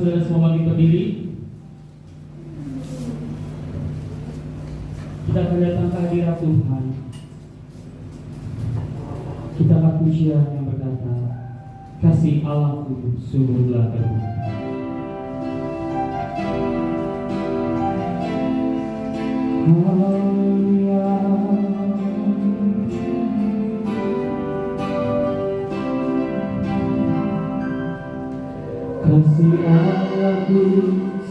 saudara semua bangkit berdiri. Kita akan datang ke hadirat Tuhan. Kita akan pujian yang berkata, kasih Allahku sungguhlah terbukti. Kasih Allahku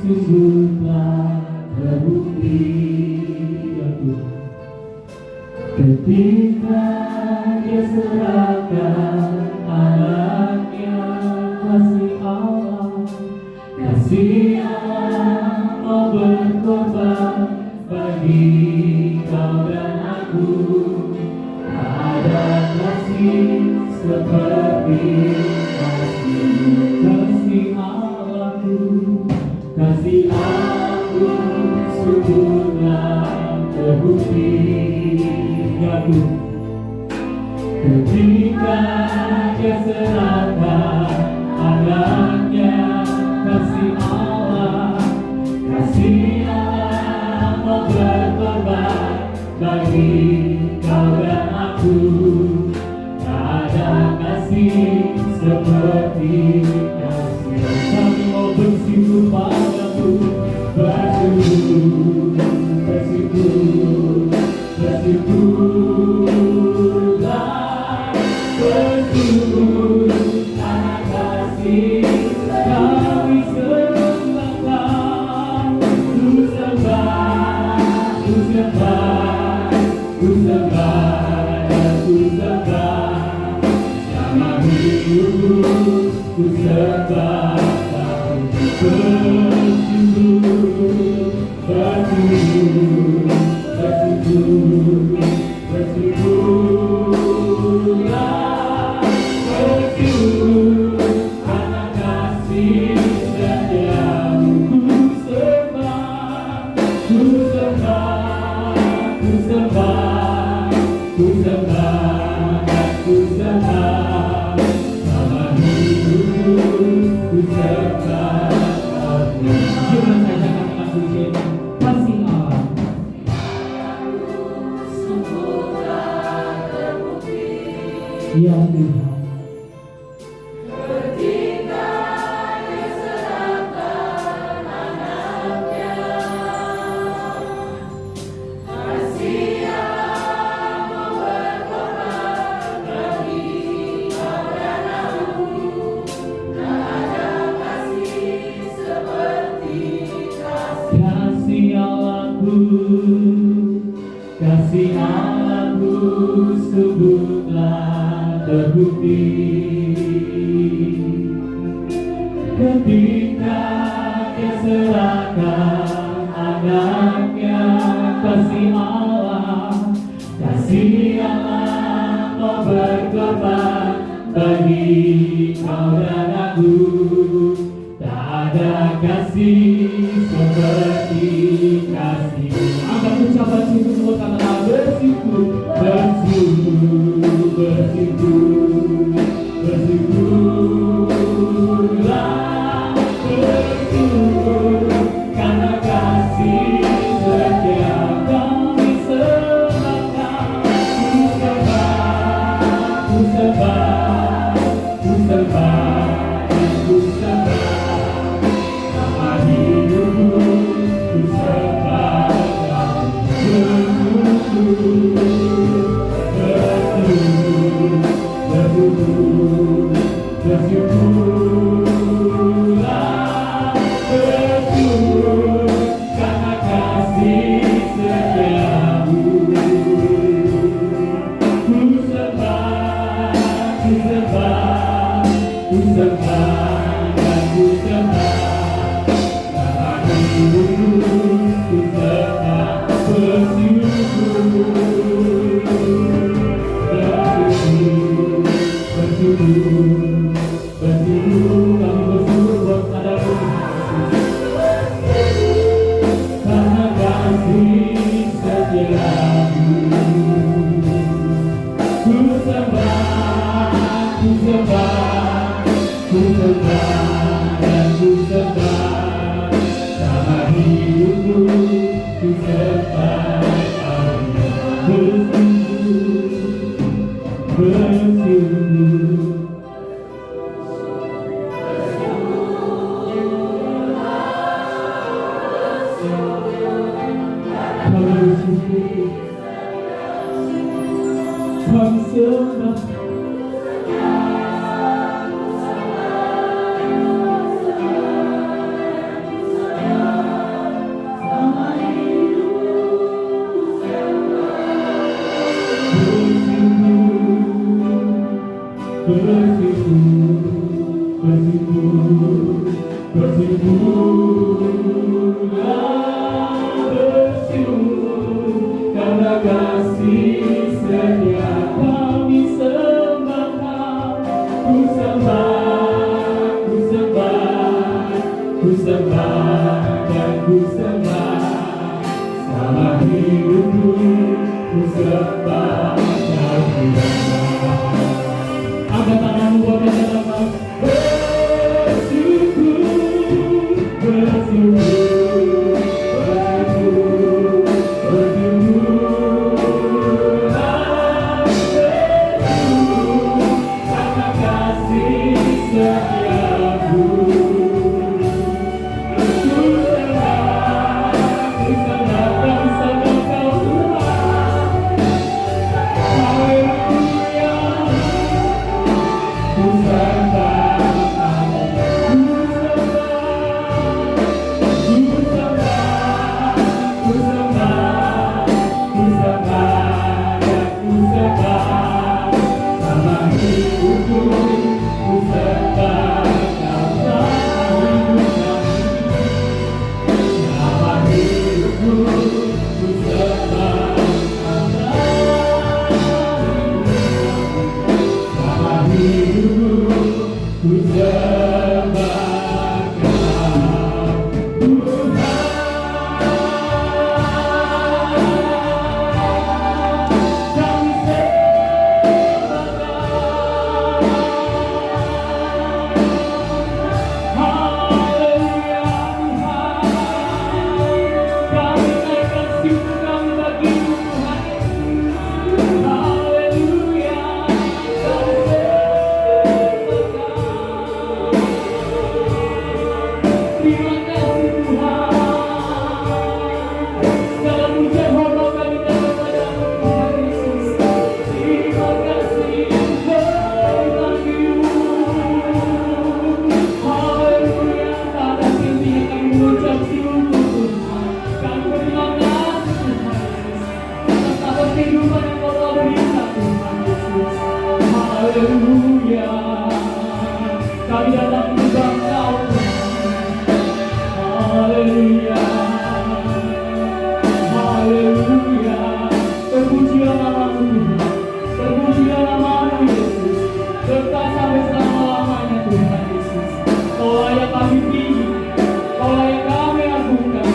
sungguhlah terbukti, ketika Dia serahkan anaknya. Kasih Allah mau berkorban bagi kau dan aku. Tak ada kasih seperti kasih Allahku, kasih aku sungguhlah terbukti. Ketika Dia serahkan anaknya. Kasih Allah mau berkorban bagi kau dan aku. Tak ada kasih seperti kasih. Kami mau bersyukur padamu, bersyukurlah, bersyukur karena kasih kami sembahkan. Ku sembah sama hidupku. Ku sembah, bersyukurlah, bersyukur karena kasih setiamu. Ku sembah sama hidupku. Ku sembah. Jangan saja kami puji kasih Allah. Ya Tuhan. Kasih Allahku sungguhlah terbukti, ketika Dia serahkan anaknya. Kasih Allah mau berkorban bagi kau dan aku. Tak ada kasih seperti kasih. Angkat ucapan syukur semua kata bersyukur, bersyukurlah, bersyukur karena kasih setia kami serahkan. Ku sembah sama hidupku. Ku sembah, bersyukurlah, bersyukur karena kasih setiamu. Ku sembah dan ku sembah sama hidupku. Ku sembah, bersyukur kami bersyukur buat padamu karena kasih setiamu. Ku sembah dan ku sembah. ku sembah bersungguh. Kami sembah karena kasih setia kami sembah, ku sembah, ku sembah, ku sembah dan ku sembah selama hidupku, ku sembah dan ku sembah. Angkat tanganmu buat yang dalam bersyukur, bersyukur, bersyukur, bersyukur, karena kasih setiamu. Ku sembah, ku sembah, kau sembah kau Tuhan. Haleluya. Ku sembah, ku sembah, ku sembah, dan ku sembah sama hidupku, ku sembah sama hidupku, ku sembah sama hidupku, ku sembah Haleluya, kami datang menyembah Kau Tuhan. Haleluya, haleluya, terpujilah namamu Tuhan, terpujilah namamu Yesus, kekal sampai selama-lamanya Tuhan Yesus. Kau layak kami tinggi, Kau layak kami agungkan.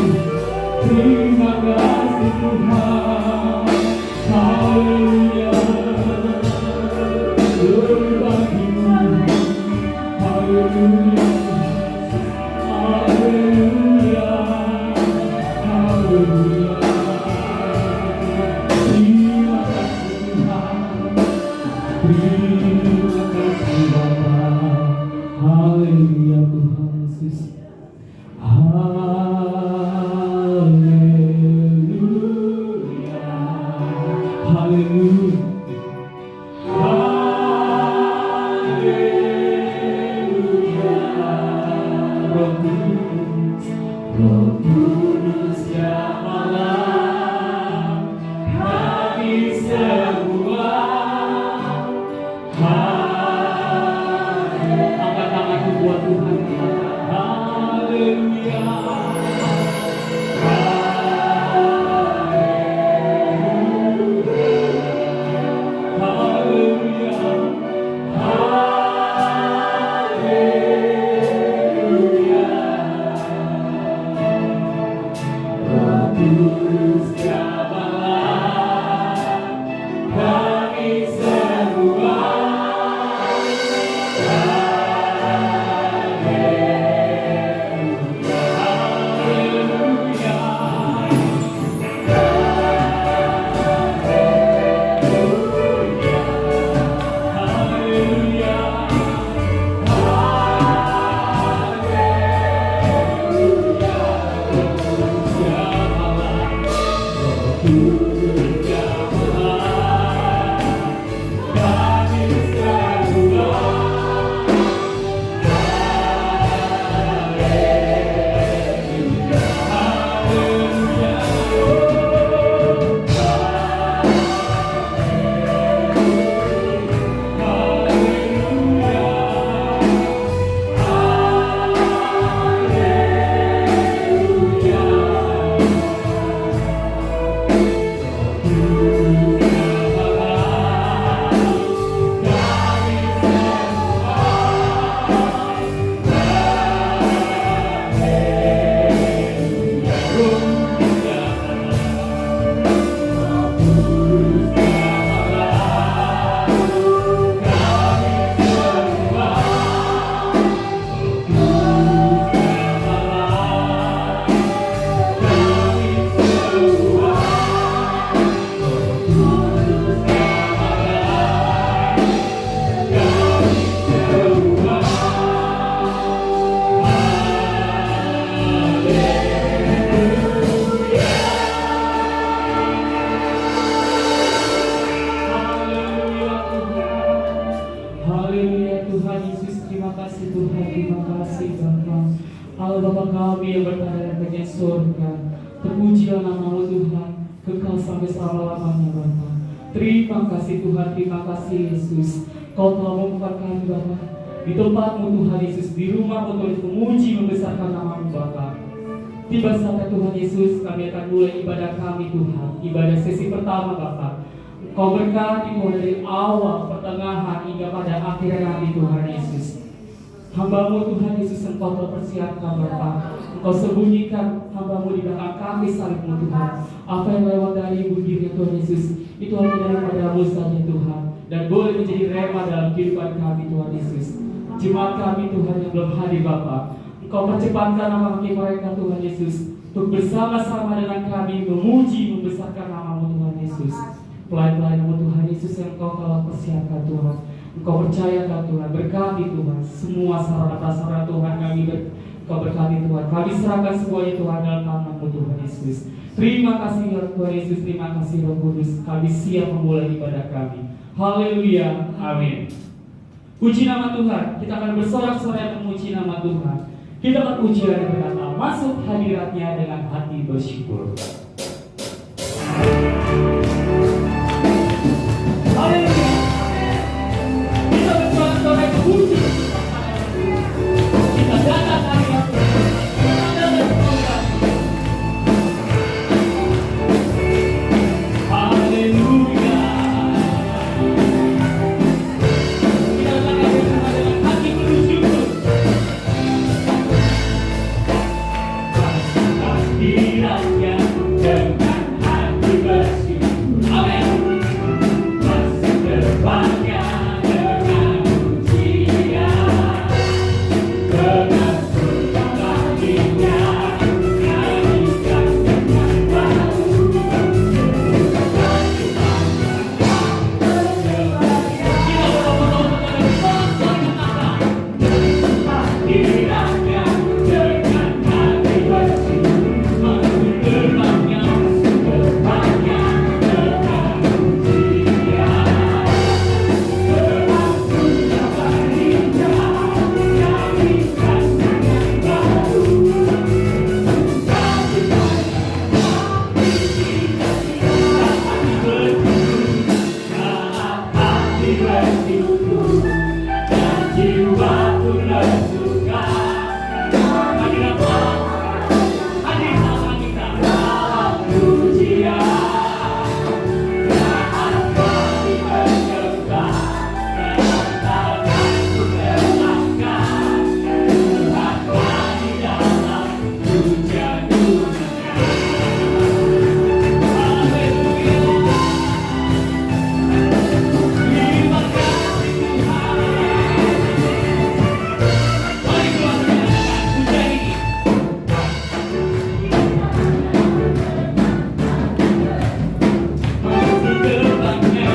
Terima kasih Tuhan. Haleluya. Haleluya Tuhan Yesus. Haleluya. Haleluya. Roh Kudus jamalah kami semua. Angkat tanganku buat Tuhan. Haleluya. langit surga. Terpujilah nama-Mu Tuhan, kekal sampai selama-lamanya Bapa. Terima kasih Tuhan, terima kasih Yesus. Kau telah membuat kami Bapa di tempat-Mu Tuhan Yesus, di rumah-Mu Tuhan, memuji membesarkan nama-Mu Bapa. Tiba saatnya Tuhan Yesus, kami akan mulai ibadah kami Tuhan, ibadah sesi pertama Bapa. Kau berkati Tuhan dari awal, pertengahan hingga pada akhir nanti Tuhan Yesus. Hamba-Mu Tuhan Yesus Engkau telah persiapkan Bapa. Engkau sembunyikan hamba-Mu di belakang kami salib-Mu Tuhan. Apa yang lewat dari ibu dirinya Tuhan Yesus, itu hanya daripada-Mu saja Tuhan, dan boleh menjadi rema dalam kehidupan kami Tuhan Yesus. Jemaat kami Tuhan yang belum hadir Bapa, Engkau percepatkan nama kami mereka Tuhan Yesus, untuk bersama-sama dengan kami memuji membesarkan nama-Mu Tuhan Yesus. Pelayan-pelayan-Mu Tuhan Yesus yang Engkau telah persiapkan Tuhan, Engkau percayakan Tuhan, berkati Tuhan semua sarana-prasarana Tuhan kami Engkau berkati Tuhan, kami serahkan semuanya Tuhan dalam nama-Mu Tuhan Yesus. Terima kasih Tuhan Yesus, terima kasih Roh Kudus, kami siap memulai ibadah kami. Haleluya, amin. Puji nama Tuhan, kita akan bersorak-sorai memuji nama Tuhan. Kita akan puji dan berkata, masuk hadiratnya dengan hati bersyukur. Haleluya, kita bersorak-sorai memuji. Kita datang hadirat Tuhan. Haleluya. Kita datang dengan hati bersyukur. Hadiratnya dengan hati bersyukur. Amin. Masuk depannya dengan pujian, dengan surga baginya nyanyikan dengan baru. Kita berdoa hadiratnya dengan hati bersyukur. Masuk depannya dengan pujian, dengan surga baginya nyanyikan dengan baru. Hati bersyukur dan jiwaku bersuka. Hadirat Allah, hadir sama kita dalam pujian. Saat kami bergetar, dalam tanganku berlangkah, Tuhan kami dalam pujian dunia. Haleluya. Terima kasih Tuhan. Mari keluar dengan pujian ini. Masuk depannya.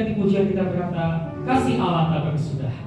ganti pujian kita berkata, kasih Allah tak berkesudahan.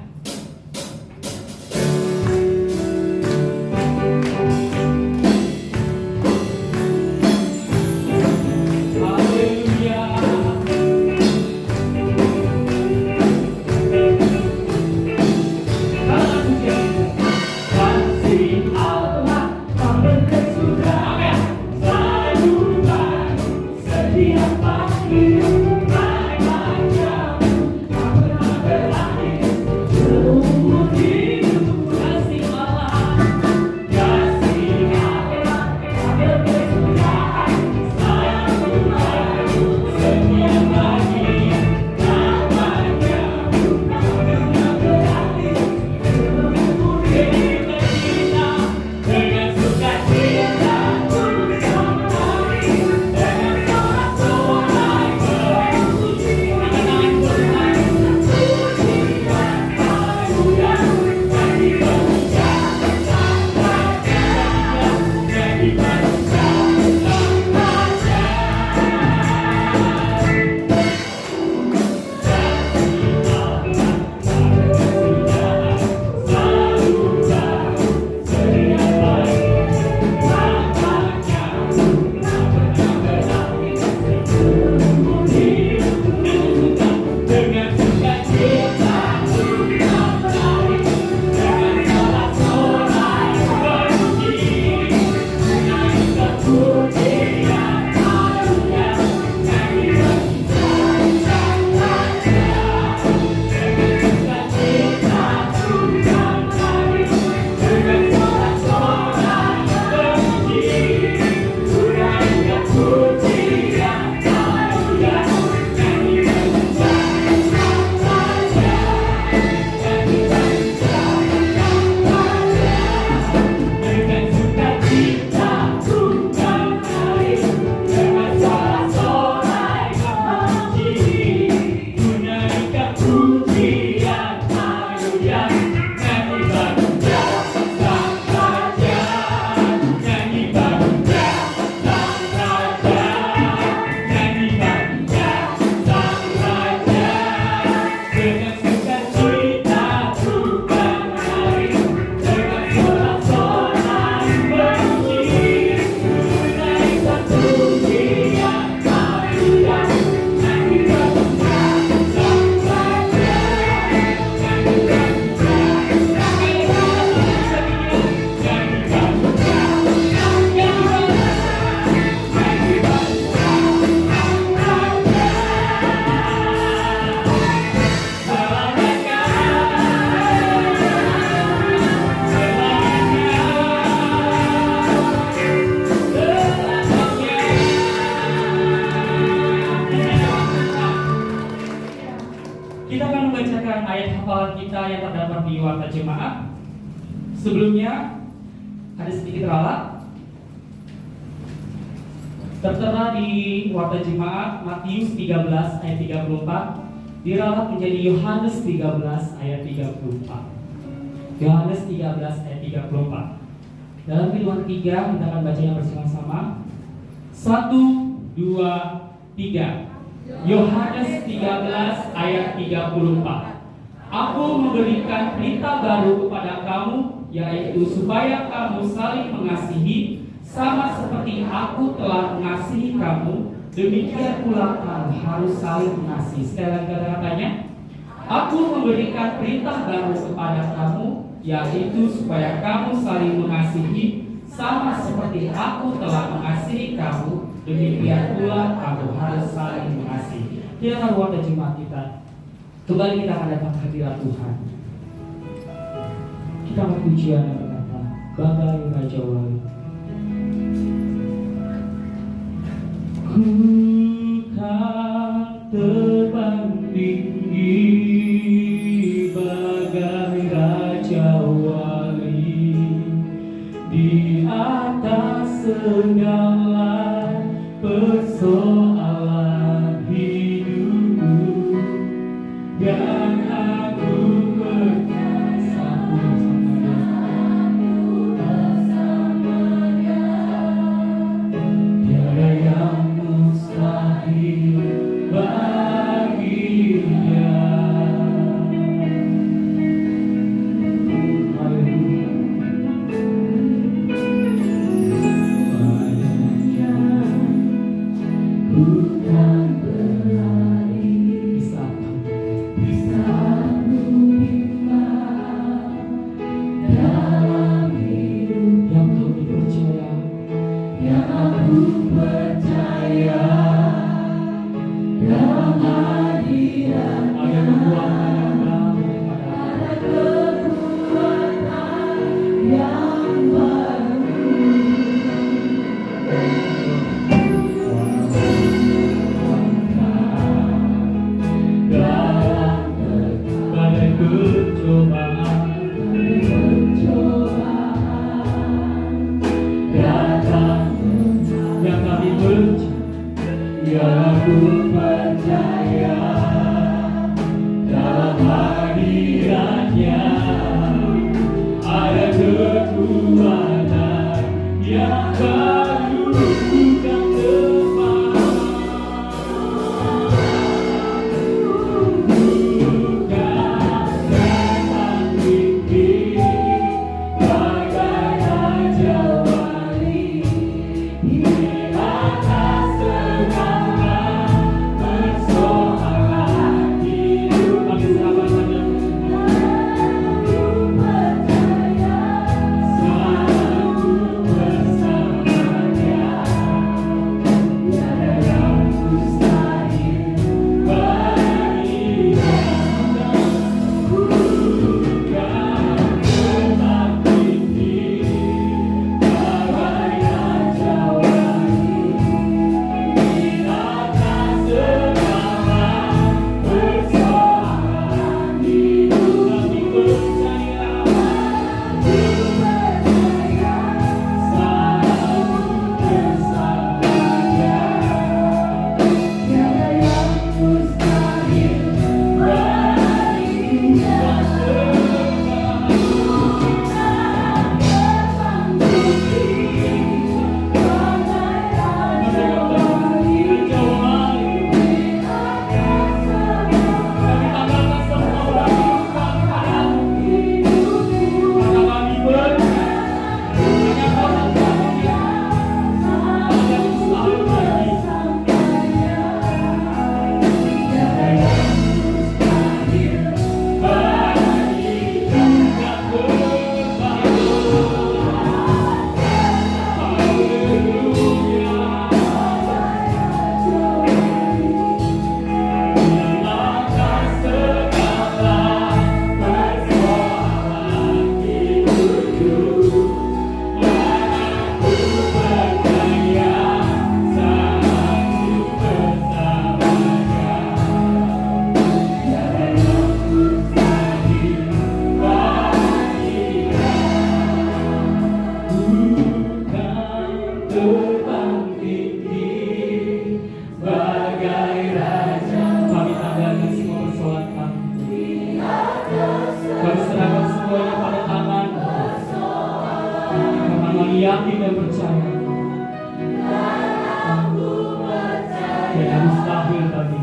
Sebelumnya ada sedikit ralat tertera di Warta Jemaat Matius 13 ayat 34, diralat menjadi Yohanes 13 ayat 34. Yohanes 13 ayat 34. Dalam bilangan 3 kita akan bacanya bersama-sama. 1, 2, 3. Yohanes 13 ayat 34. Aku memberikan perintah baru kepada kamu, yaitu supaya kamu saling mengasihi, sama seperti aku telah mengasihi kamu, demikian pula kamu harus saling mengasihi. Sekali lagi kata-katanya, aku memberikan perintah baru kepada kamu, yaitu supaya kamu saling mengasihi, sama seperti aku telah mengasihi kamu, demikian pula kamu harus saling mengasihi. Kiranya Warta Jemaat kita kembali kita akan datang ke hadirat Tuhan. Kita berpujian dan berkata, Bagai Raja Wali. Ku kan terbang tinggi bagai Raja Wali di atas segala persoalan hidupku. Dan aku bersama-Nya, tiada yang mustahil bagimu. hadiratnya ada kekuatan yang baru bukan teman. Bukan datang mimpi bagai raja wali di atas segala persoalan hidup. Kami serahkan pada yakin dan percaya tidak mustahil bagi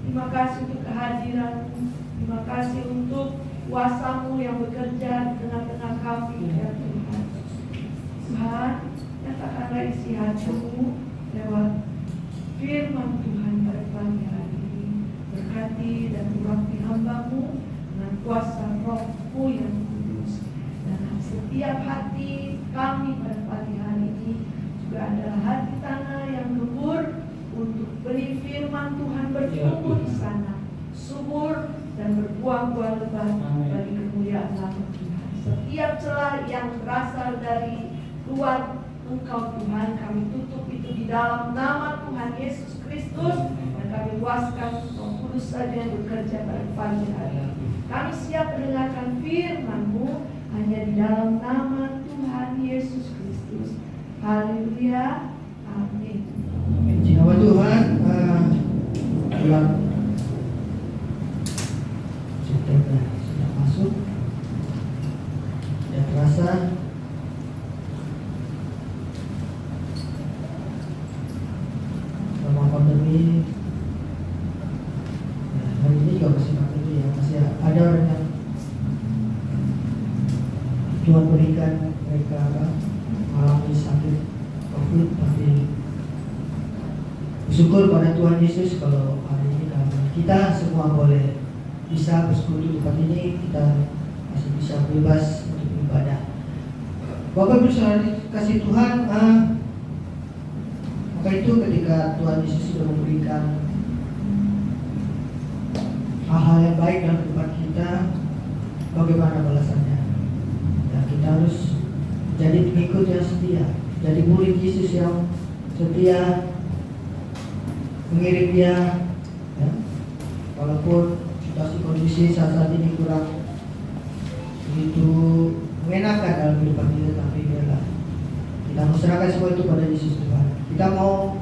Terima kasih untuk kehadiran-Mu. Terima kasih untuk kuasa-Mu yang bekerja di tengah-tengah kami, ya Tuhan. Tuhan, nyatakanlah isi hati-Mu lewat firman Tuhan pada pagi hati dan urapi hamba-Mu dengan kuasa Roh-Mu yang kudus. Dan setiap hati kami pada pagi hari ini juga adalah hati tanah yang gembur untuk benih firman Tuhan bertumbuh di sana, subur dan berbuah-buah lebat bagi kemuliaan nama Tuhan. Setiap celah yang berasal dari luar Engkau Tuhan, kami tutup itu di dalam nama Tuhan Yesus Kristus, dan kami luaskan Roh Kudus saja yang bekerja pada pagi hari. Kami siap mendengarkan firman-Mu hanya di dalam nama Tuhan Yesus Kristus. Haleluya. Amin. Nama Tuhan, bulan September sudah masuk, dan terasa selama pandemi. Nah, hari ini juga masih pandemi ya, masih ada orang yang Tuhan berikan mereka mengalami sakit COVID, tapi bersyukur pada Tuhan Yesus kalau hari ini kita semua boleh bisa bersekutu di tempat ini, kita masih bisa bebas untuk beribadah. Bapak Ibu Saudara kasih Tuhan, maka itu ketika Tuhan Yesus sudah memberikan hal-hal yang baik dalam kehidupan kita, bagaimana balasannya? Dan kita harus jadi pengikut yang setia, jadi murid Yesus yang setia, mengiring dia, ya. Walaupun situasi kondisi saat ini kurang begitu mengenakan dalam kehidupan kita, tapi biarlah kita serahkan semua itu pada Yesus Tuhan. Kita mau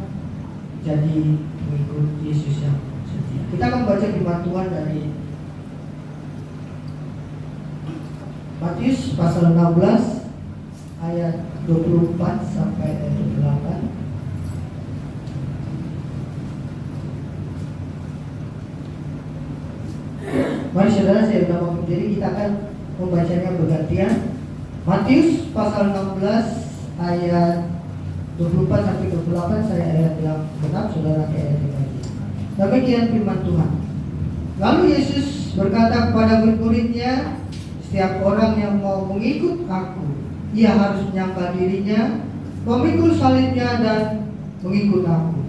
jadi pengikut Yesus yang setia. Kita akan baca firman Tuhan dari Matius pasal 16 ayat 24 sampai ayat 28. Mari saudara, saya sudah mau berdiri, kita akan membacanya bergantian. Matius pasal 16 ayat 24 sampai 28, saya ayat yang genap, saudara ayat yang lagi. Demikian firman Tuhan. Lalu Yesus berkata kepada murid-muridnya, setiap orang yang mau mengikut aku, ia harus menyangkal dirinya, memikul salibnya dan mengikut aku.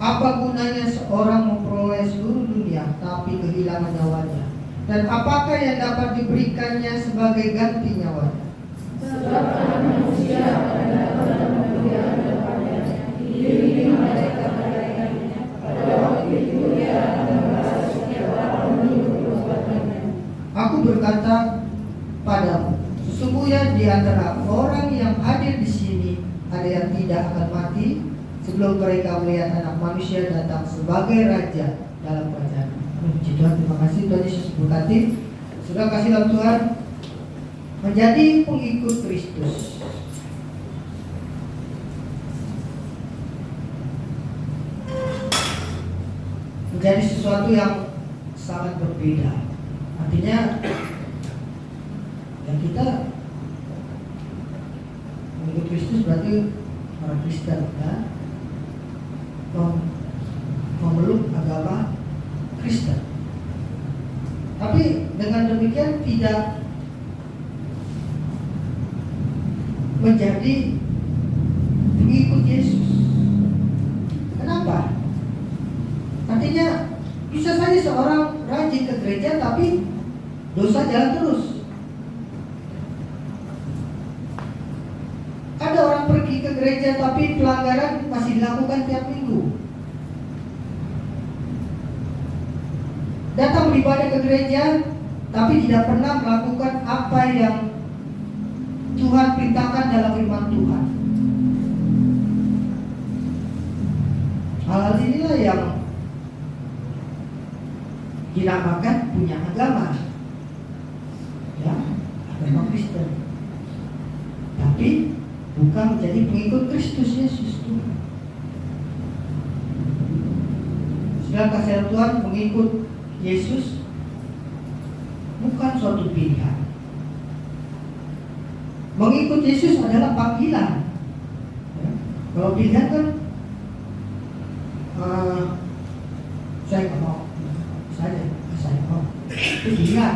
Apa gunanya seorang memperoleh seluruh dunia tapi kehilangan nyawanya? Dan apakah yang dapat diberikannya sebagai ganti nyawanya? Sebab Anak Manusia akan datang dalam kemuliaan Bapanya, diiringi malaikat-malaikatnya. Pada waktu itu Dia akan membalas setiap orang menurut perbuatannya. Aku berkata padamu, sesungguhnya di antara orang yang hadir di sini ada yang tidak akan mati sebelum mereka melihat Anak Manusia datang sebagai Raja dalam kerajaan. Puji Tuhan, terima kasih Tuhan Yesus berkati. Sudah kasih dalam Tuhan, menjadi pengikut Kristus menjadi sesuatu yang sangat berbeda. Artinya yang kita mengikut Kristus berarti orang Kristen, ya, memeluk agama Kristen. Tapi dengan demikian tidak menjadi pengikut Yesus. Kenapa? Artinya bisa saja seorang rajin ke gereja tapi dosa jalan terus. Ada orang pergi ke gereja tapi pelanggaran masih dilakukan tiap minggu. Datang beribadah ke gereja tapi tidak pernah melakukan apa yang Tuhan perintahkan dalam firman Tuhan. Hal inilah yang dinamakan punya agama, ya, agama Kristen. Tapi bukan menjadi pengikut Kristus Yesus Tuhan. Sudah kasih Tuhan, mengikut Yesus bukan suatu pilihan, Mengikut Yesus adalah panggilan. Ya. Kalau pilihan kan, saya nggak mau, saya mau, itu pilihan.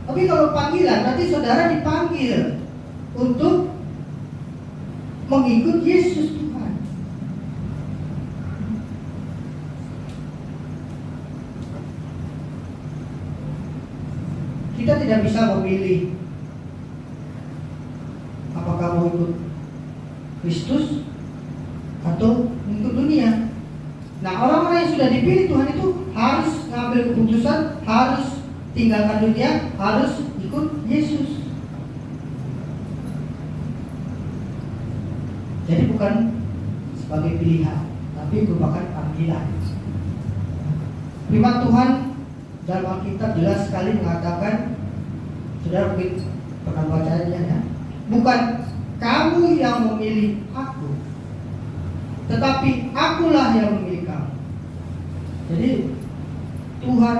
Tapi kalau panggilan, nanti saudara dipanggil untuk mengikut Yesus Tuhan. Kita tidak bisa memilih apakah mau ikut Kristus atau mengikut dunia. Nah, orang-orang yang sudah dipilih Tuhan itu harus ngambil keputusan, harus tinggalkan dunia, harus ikut Yesus. Jadi bukan sebagai pilihan, tapi merupakan panggilan. Firman Tuhan dalam Alkitab jelas sekali mengatakan, saudara mungkin pernah bacanya ya, bukan kamu yang memilih aku, tetapi akulah yang memilih kamu. Jadi Tuhan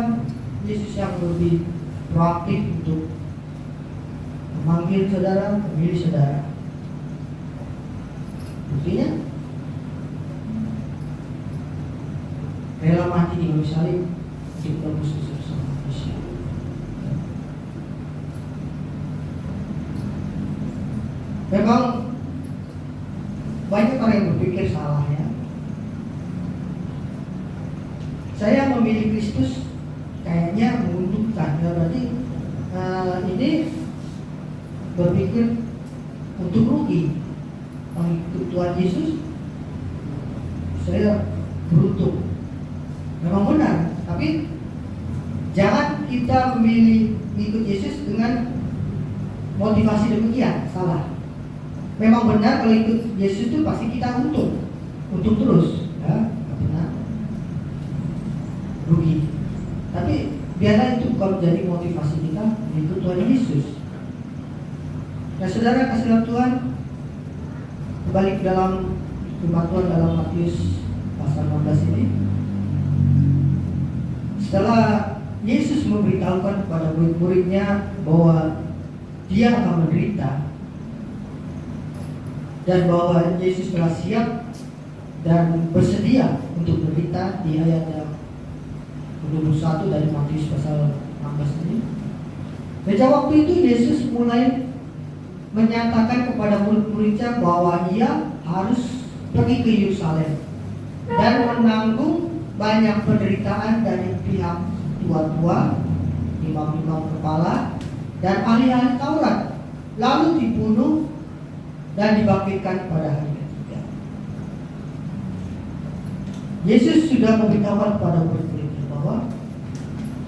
Yesus yang lebih proaktif untuk memanggil saudara, memilih saudara. Buktinya rela mati di kayu salib untuk menebus dosa manusia. Memang banyak orang yang berpikir salah ya. Saya memilih Kristus kayaknya menguntungkan, ya berarti ini berpikir untuk rugi. Mengikut Tuhan Yesus saya beruntung. Memang benar, tapi jangan kita memilih mengikut Yesus dengan motivasi demikian, salah. Memang benar kalau ikut Yesus itu pasti kita untung terus, ya, benar. Rugi. Tapi biarlah itu bukan menjadi motivasi kita mengikut Tuhan Yesus. Nah, saudara kasih Tuhan, kembali ke dalam firman Tuhan dalam Matius pasal 16 ini. Setelah Yesus memberitahukan kepada murid-muridnya bahwa dia akan menderita dan bahwa Yesus telah siap dan bersedia untuk menderita di ayat yang 21 dari Matius pasal 16 ini. Sejak waktu itu Yesus mulai menyatakan kepada murid-muridnya bahwa ia harus pergi ke Yerusalem dan menanggung banyak penderitaan dari pihak tua-tua, imam-imam kepala, dan ahli-ahli Taurat, lalu dibunuh dan dibangkitkan pada hari ketiga. Yesus sudah memberitahukan kepada murid-muridnya bahwa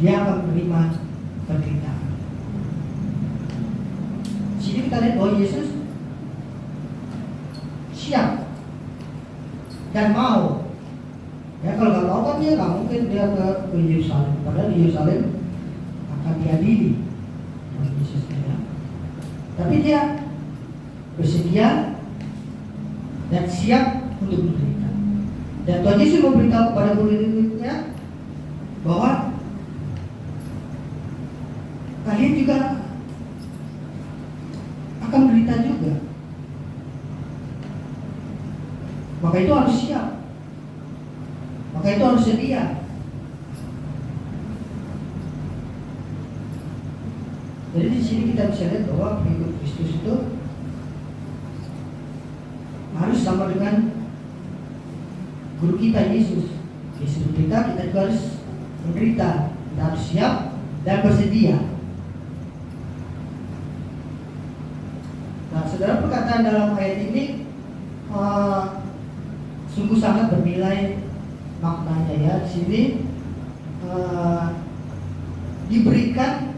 dia akan menerima penderitaan. Jadi kita lihat bahwa Yesus siap dan mau. Ya, kalau nggak mau kan dia nggak mungkin dia ke Yerusalem. Padahal di Yerusalem akan diadili oleh Yesus ya. Tapi dia bersedia dan siap untuk menderita. Dan Tuhan Yesus memberitahu kepada murid-muridnya bahwa kalian juga akan menderita juga. Maka itu harus siap. Maka itu harus sedia. Jadi di sini kita bisa lihat bahwa pengikut Kristus itu harus sama dengan guru kita Yesus. Yesus menderita, kita juga harus menderita. Kita harus siap dan bersedia. Nah, saudara, perkataan dalam ayat ini sungguh sangat bernilai maknanya ya. Di sini diberikan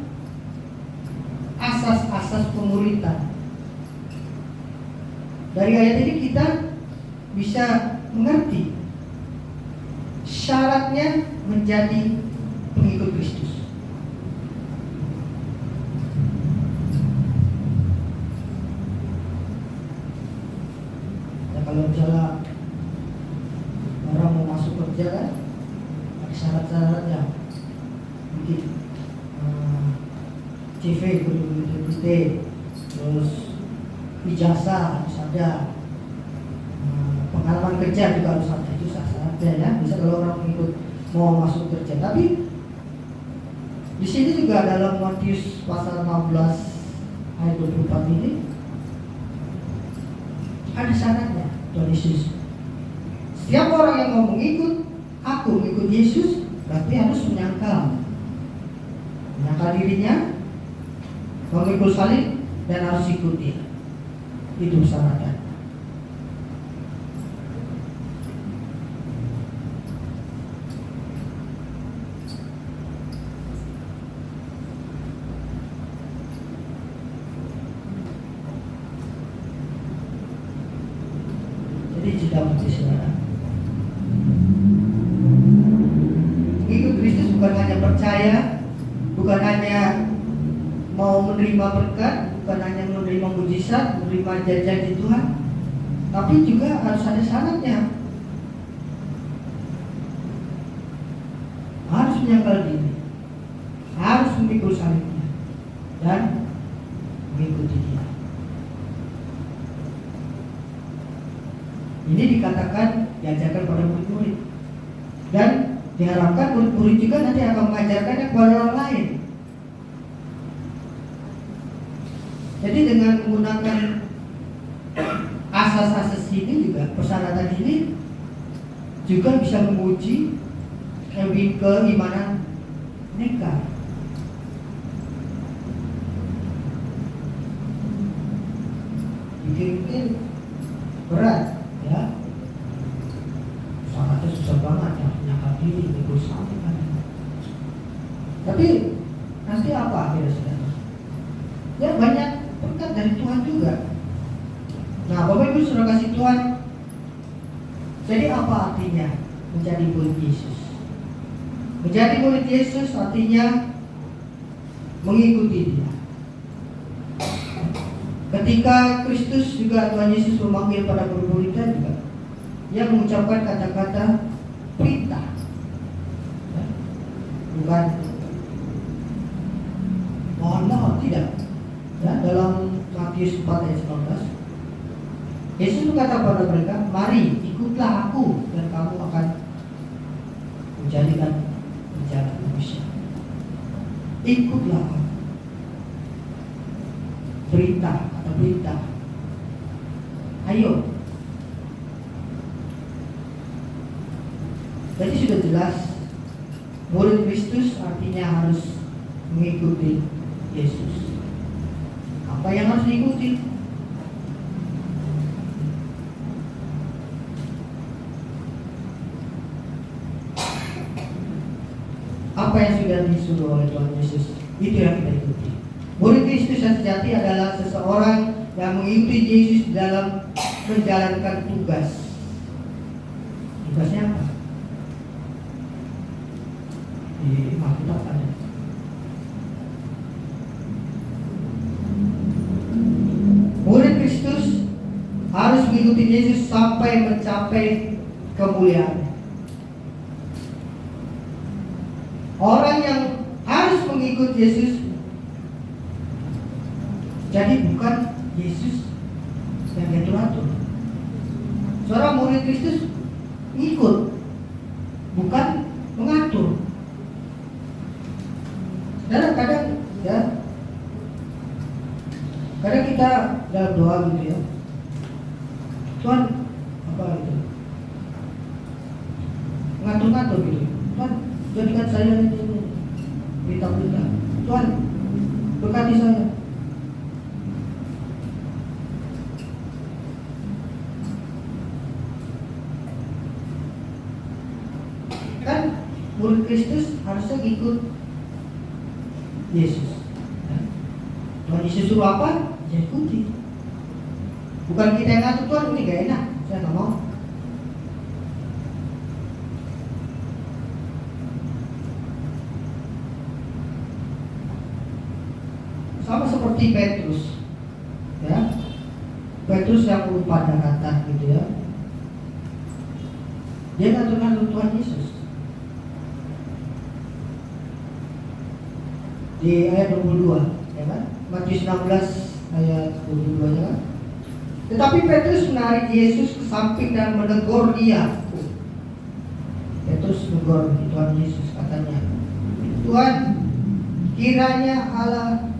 asas-asas pemuritan. Dari ayat ini kita bisa mengerti syaratnya menjadi pengikut Kristus. Ya, kalau misalnya orang mau masuk kerja kan ada syarat-syaratnya, bikin CV, terus ijazah harus ada, pengalaman kerja juga harus ada, itu sah-sah aja ya. Bisa kalau orang ikut mau masuk kerja. Tapi di sini juga dalam Matius pasal 16 ayat 24 ini ada syaratnya, Tuhan Yesus. Setiap orang yang mau mengikut aku, mengikut Yesus, berarti harus menyangkal dirinya, memikul salib, dan harus ikut Dia. Itu syaratnya. Jadi jeda mati saudara. Ikut Kristus bukan hanya percaya, bukan hanya mau menerima berkat, bukan hanya menerima mujizat, menerima janji Tuhan, tapi juga harus ada syaratnya. Harus menyangkal diri, harus memikul salibnya, dan mengikuti Dia. Ini dikatakan diajarkan pada murid-murid, dan diharapkan murid-murid juga nanti akan mengajarkannya kepada orang lain. Jadi dengan menggunakan asas-asas ini juga, persyaratan ini juga bisa menguji keimanan mereka. Pikir-pikir berat, ya. Sangatnya susah banget ya, menyangkal diri, ikut salib kan. Tapi nanti apa akhirnya saudara? Ya banyak berkat dari Tuhan juga. Nah, Bapak Ibu sudah kasih Tuhan. Jadi apa artinya menjadi murid Yesus? Menjadi murid Yesus artinya mengikuti Dia. Ketika Kristus juga Tuhan Yesus memanggil para murid-muridnya juga, Dia mengucapkan kata-kata perintah, ya? Bukan mohon tidak. Ya, dalam Matius 4 ayat 19, Yesus berkata kepada mereka, mari ikutlah aku dan kamu akan menjadikan penjara manusia. Ikutlah aku. Perintah atau perintah. Ayo. Jadi sudah jelas, murid Kristus artinya harus mengikuti Yesus. Apa yang harus diikuti? Apa yang sudah disuruh oleh Tuhan Yesus, itu yang kita ikuti. Murid Kristus yang sejati adalah seseorang yang mengikuti Yesus dalam menjalankan tugas. Tugasnya apa? Di Alkitab ada. Murid Kristus harus mengikuti Yesus sampai mencapai kemuliaan. Orang yang harus mengikut Yesus, jadi bukan Yesus yang diatur-atur. Seorang murid Kristus ikut, bukan mengatur. Dan kadang ya, kadang kita dalam doa gitu ya, Tuhan apa itu, ngatur-ngatur gitu. Tuhan jadikan saya ini berita-berita. Tuhan berkati saya. Kan murid Kristus harusnya ikut Yesus. Tuhan Yesus suruh apa? Ya ikuti. Bukan kita yang ngatur, Tuhan ini gak enak, saya gak mau. Sama seperti Petrus, ya. Petrus yang lupa daratan gitu ya. Dia ngatur-ngatur Tuhan Yesus. Di ayat 22, ya kan? Matius 16 ayat 22-nya kan. Tetapi Petrus menarik Yesus ke samping dan menegur dia. Petrus menegur Tuhan Yesus, katanya, Tuhan, kiranya Allah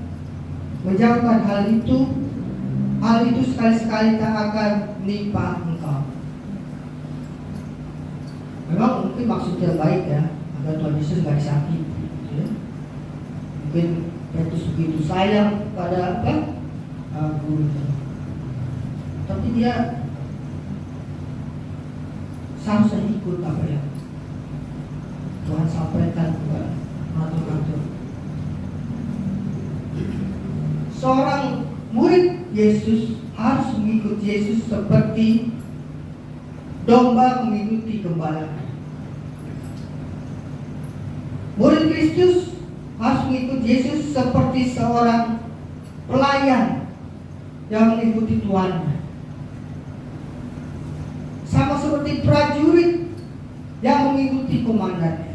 menjauhkan hal itu sekali-sekali tak akan menimpa engkau. Memang mungkin maksudnya baik ya, agar Tuhan Yesus gak disakiti ya. Mungkin Petrus begitu sayang pada gurunya, tapi dia seharusnya ikut apa ya Tuhan sampaikan kepada matur-matur. Seorang murid Yesus harus mengikut Yesus seperti domba mengikuti gembala. Murid Kristus harus mengikut Yesus seperti seorang pelayan yang mengikuti tuannya. Sama seperti prajurit yang mengikuti komandannya.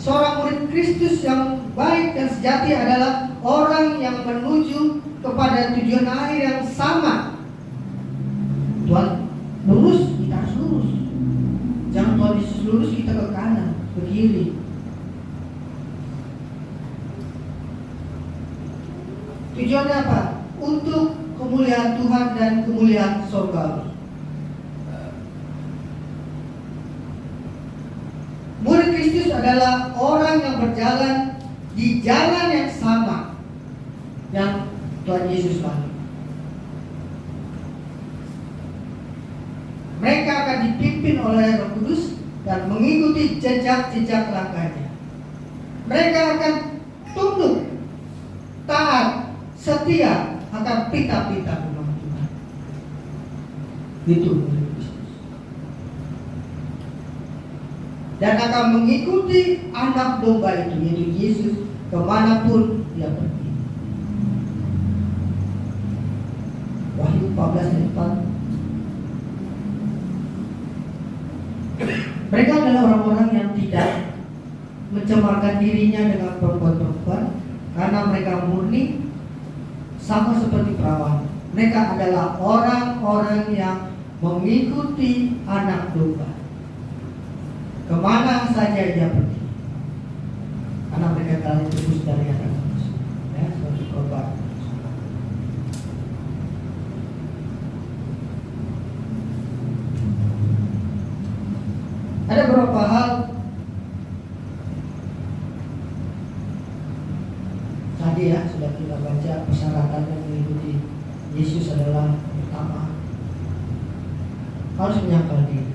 Seorang murid Kristus yang baik dan sejati adalah orang yang menuju kepada tujuan akhir yang sama. Tuhan lurus, kita harus lurus. Jangan Tuhan Yesus lurus, kita ke kanan, ke kiri. Tujuannya apa? Untuk kemuliaan Tuhan dan kemuliaan surga. Murid Kristus adalah orang yang berjalan di jalan yang sama yang Tuhan Yesus lalui. Mereka akan dipimpin oleh Roh Kudus dan mengikuti jejak-jejak langkahnya. Mereka akan tunduk, taat, setia akan perintah-perintah Tuhan. Itu murid Kristus. Dan akan mengikuti anak domba itu, yaitu Yesus, kemanapun dia pergi. Wahyu 14 ayat 4. Mereka adalah orang-orang yang tidak mencemarkan dirinya dengan perempuan-perempuan, karena mereka murni sama seperti perawan. Mereka adalah orang-orang yang mengikuti anak domba kemana saja dia pergi, karena mereka telah ditebus dari anak manusia, ya, seperti korban. Ada beberapa hal tadi ya sudah kita baca. Persyaratan yang mengikuti Yesus adalah pertama, harus menyangkal diri.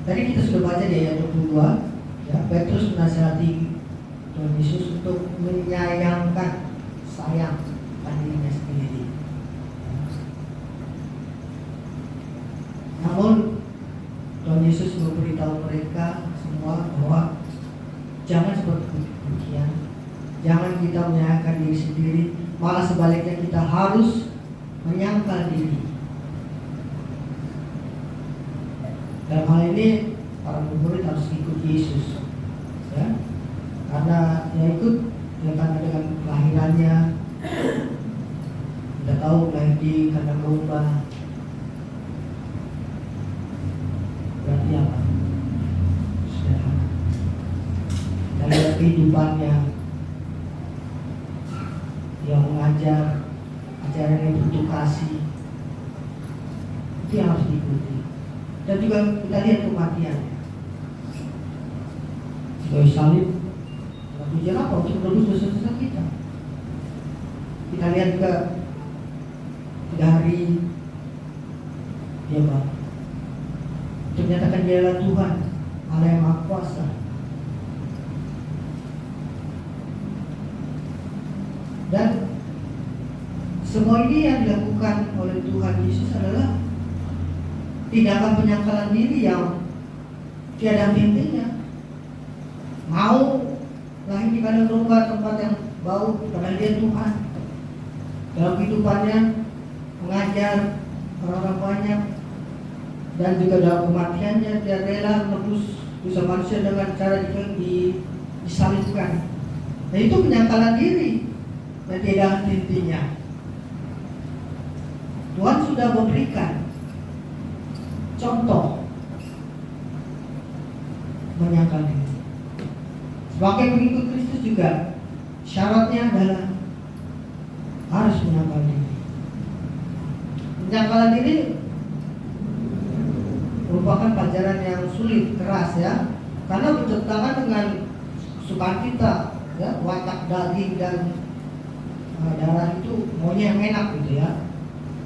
Tadi kita sudah baca di ayat 22 ya, Petrus menasihati Tuhan Yesus untuk menyayangkan dirinya sendiri. Namun Tuhan Yesus memberitahu mereka semua bahwa jangan seperti demikian. Jangan kita menyayangkan diri sendiri, malah sebaliknya kita harus menyangkal diri. Dalam hal ini para murid harus ikut Yesus, ya, karena dia ikut karena dengan kelahirannya. Kita tahu lahir di kandang domba, berarti apa? Sederhana. Dan lihat kehidupannya, dia mengajar ajaran yang butuh kasih, itu yang harus diikuti. Dan juga kita lihat kematian sebagai salib. Tujuan apa? Untuk menebus dosa-dosa kita. Kita lihat juga 3 hari dia bangkit. Ternyata dia adalah Tuhan, Allah yang Maha Kuasa. Dan semua ini yang dilakukan oleh Tuhan Yesus adalah tindakan penyangkalan diri yang tiada henti-hentinya. Mau lahir di kandang domba, tempat yang bau, padahal dia Tuhan. Dalam kehidupannya mengajar orang-orang banyak, dan juga dalam kematiannya dia rela menebus dosa manusia dengan cara disalibkan. Nah, itu penyangkalan diri dan tidak henti-hentinya. Tuhan sudah memberikan contoh menyangkal diri. Sebagai pengikut Kristus juga syaratnya adalah harus menyangkal diri. Menyangkal diri merupakan pelajaran yang sulit, keras ya, karena bertentangan dengan kesukaan kita ya, watak daging dan darah itu maunya yang enak gitu ya.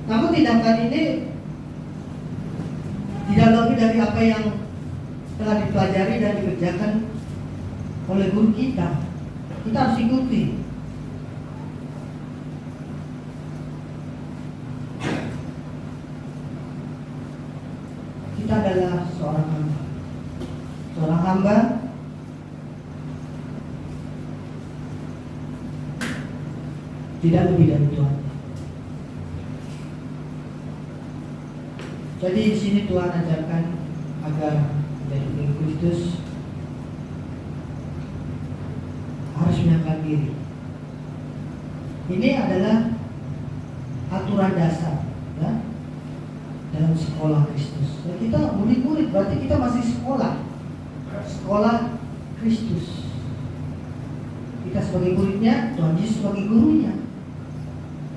Namun tindakan ini tidak lebih dari apa yang telah dipelajari dan dikerjakan oleh guru kita. Kita harus ikuti. Kita adalah seorang hamba. Seorang hamba tidak lebih dari Tuhan. Jadi di sini Tuhan ajarkan agar menjadi pengikut Kristus harus menyangkal diri. Ini adalah aturan dasar ya, dalam sekolah Kristus. Ya, kita murid-murid, berarti kita masih sekolah Kristus. Kita sebagai muridnya, Tuhan Yesus sebagai gurunya.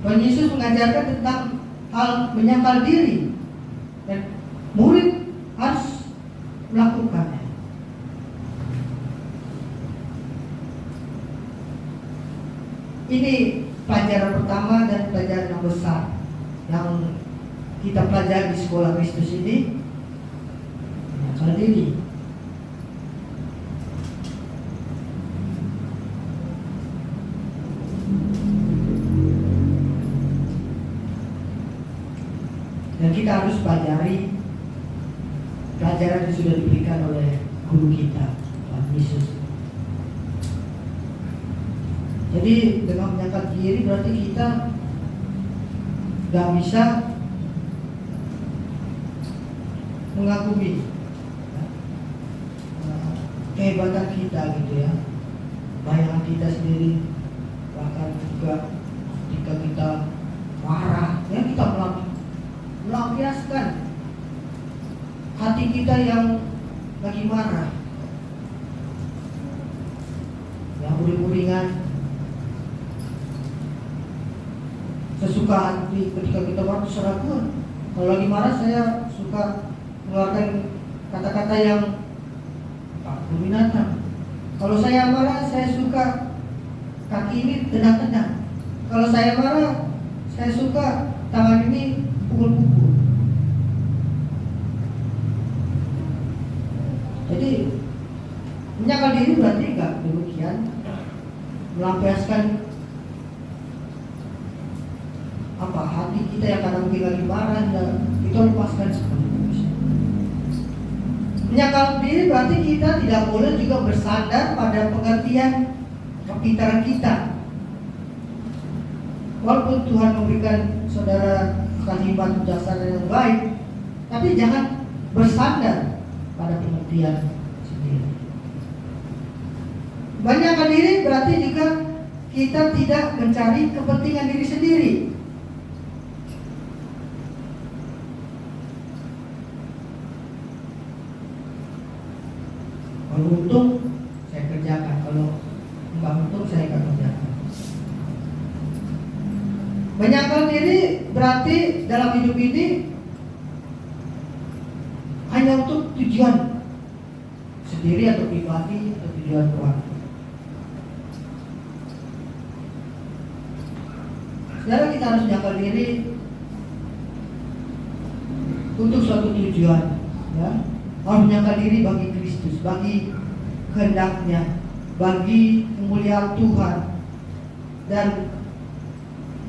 Tuhan Yesus mengajarkan tentang hal menyangkal diri, dan murid harus melakukannya. Ini pelajaran pertama dan pelajaran yang besar yang kita pelajari di sekolah Kristus ini, menyangkal diri. Dan kita harus pelajari pelajaran yang sudah diberikan oleh guru kita, Tuhan Yesus. Jadi dengan menyangkal diri berarti kita gak bisa mengagumi kehebatan kita gitu ya, bayangan kita sendiri. Bahkan juga ketika kita marah ya, kita melampiaskan hati kita yang lagi marah, yang uring-uringan, sesuka hati. Ketika kita marah seraguan. Kalau lagi marah saya suka mengeluarkan kata-kata yang binatang. Kalau saya marah saya suka kaki ini tendang-tendang. Kalau saya marah saya suka tangan ini pukul-pukul. Jadi menyangkal diri berarti enggak demikian, melampiaskan apa hati kita yang kadang mungkin lagi marah dan kita lepaskan seperti itu. Menyangkal diri berarti kita tidak boleh juga bersandar pada pengertian kepintaran kita. Walaupun Tuhan memberikan saudara kalimat bijaksana yang baik, tapi jangan bersandar pada pengertian sendiri. Menyangkal diri berarti juga kita tidak mencari kepentingan diri sendiri. Kalau untung saya kerjakan, kalau enggak untung saya akan kerjakan. Menyangkal diri berarti dalam hidup ini hanya untuk tujuan sendiri atau pribadi atau tujuan Tuhan. Saudara, kita harus menyangkal diri untuk suatu tujuan, ya. Harus menyangkal diri bagi Kristus, bagi kehendaknya, bagi kemuliaan Tuhan, dan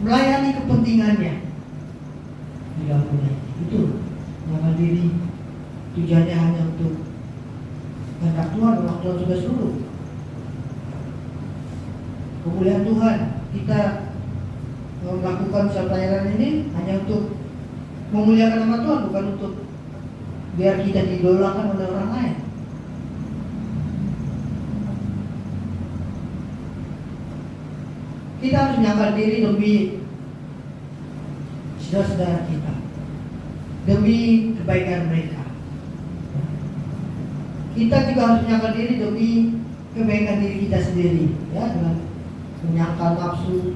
melayani kepentingannya. Tidak boleh. Itu menyangkal diri tujuannya hanya untuk kehendak Tuhan, orang Tuhan sudah suruh. Kemuliaan Tuhan. Kita melakukan usaha pelayanan ini hanya untuk memuliakan nama Tuhan, bukan untuk biar kita didolakan oleh orang lain. Kita harus menyangkal diri demi saudara-saudara kita, demi kebaikan mereka. Kita juga harus menyangkal diri demi kebaikan diri kita sendiri, ya, dengan menyangkal nafsu,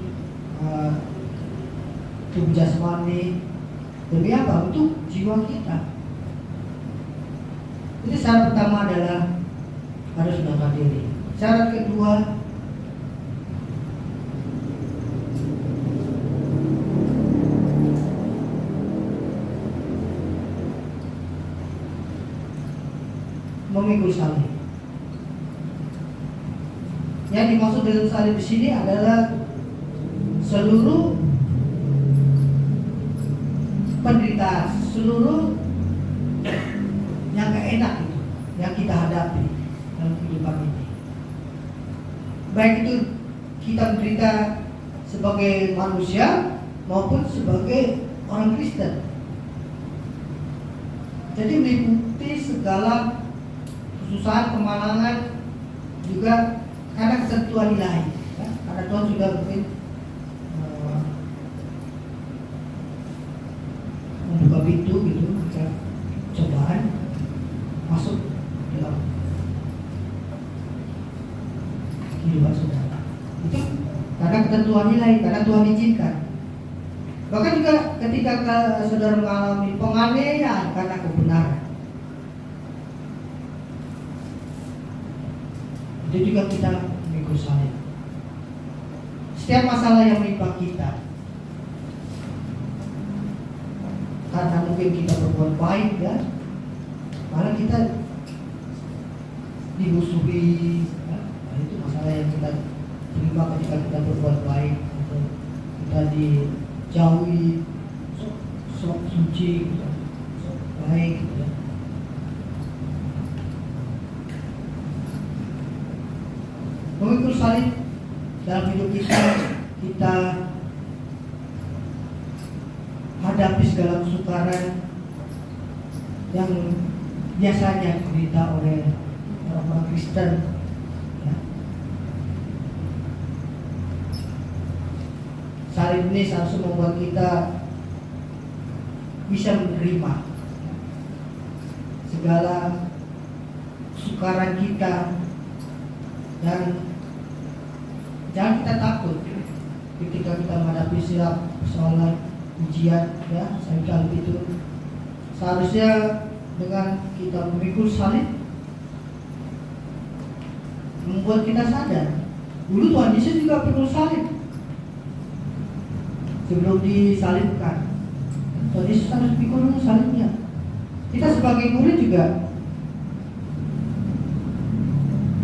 tubuh jasmani. Demi apa? Untuk jiwa kita. Jadi syarat pertama adalah harus menyangkal diri. Syarat kedua, memikul salib. Yang dimaksud dengan salib di sini adalah seluruh penderitaan, seluruh yang gak enak itu yang kita hadapi dalam kehidupan ini. Baik itu kita menderita sebagai manusia maupun sebagai orang Kristen. Jadi meliputi segala kesusahan, kemalangan, juga karena ketentuan ilahi, ya? Karena Tuhan sudah mungkin membuka pintu gitu, ya, cobaan masuk dalam kehidupan saudara. Itu karena ketentuan ilahi, karena Tuhan izinkan. Bahkan juga ketika saudara mengalami penganiayaan karena kebenaran, itu juga kita memikul salib. Setiap masalah yang menimpa kita, karena mungkin kita berbuat baik, ya, malah kita dimusuhi, ya. Nah, itu masalah yang kita terima ketika kita berbuat baik, atau kita dijauhi, sok suci, sok baik, ya. Memikul salib dalam hidup kita hadapi segala kesukaran yang biasanya diderita oleh orang-orang Kristen, ya. Salib ini seharusnya membuat kita bisa menerima segala kesukaran kita, dan jangan kita takut ketika kita menghadapi setiap persoalan, ujian, ya, salib itu. Seharusnya dengan kita memikul salib membuat kita sadar, dulu Tuhan Yesus juga pikul salib. Sebelum disalibkan, Tuhan Yesus harus pikul dulu salibnya. Kita sebagai murid juga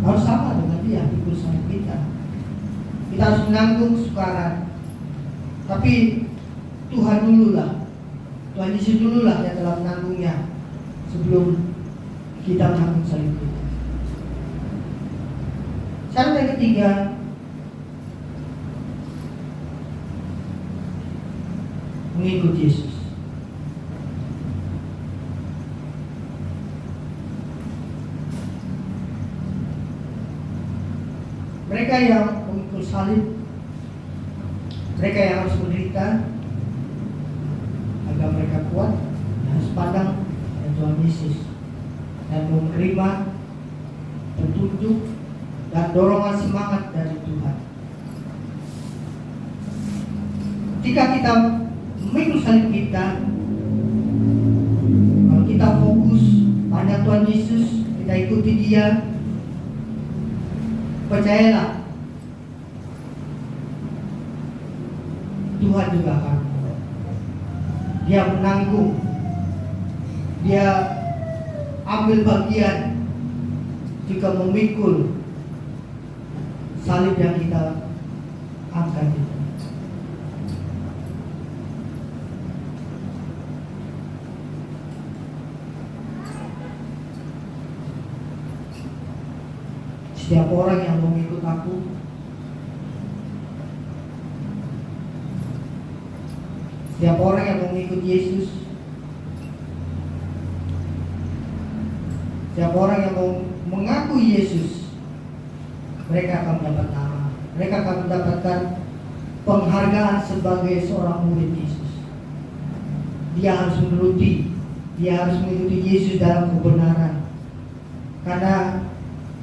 harus sama dengan dia, pikul salib kita. Kita harus menanggung kesukaran, tapi Tuhan dululah, Tuhan Yesus dululah yang telah menanggungnya sebelum kita menanggung salib kita. Syarat yang ketiga, mengikut Yesus. Mereka yang memikul salib, mereka yang harus menderita agar mereka kuat, harus pandang pada Tuhan Yesus dan menerima petunjuk dan dorongan semangat dari Tuhan. Ketika kita memikul salib kita, kalau kita fokus pada Tuhan Yesus, kita ikuti Dia, percayalah, Tuhan juga akan, Dia menanggung, Dia ambil bagian juga memikul salib yang kita angkat itu. Setiap orang yang mengikut aku Setiap orang yang mengikuti Yesus, setiap orang yang mau mengaku Yesus, mereka akan mendapat nama. Mereka akan mendapatkan penghargaan sebagai seorang murid Yesus. Dia harus menuruti, dia harus mengikuti Yesus dalam kebenaran. Karena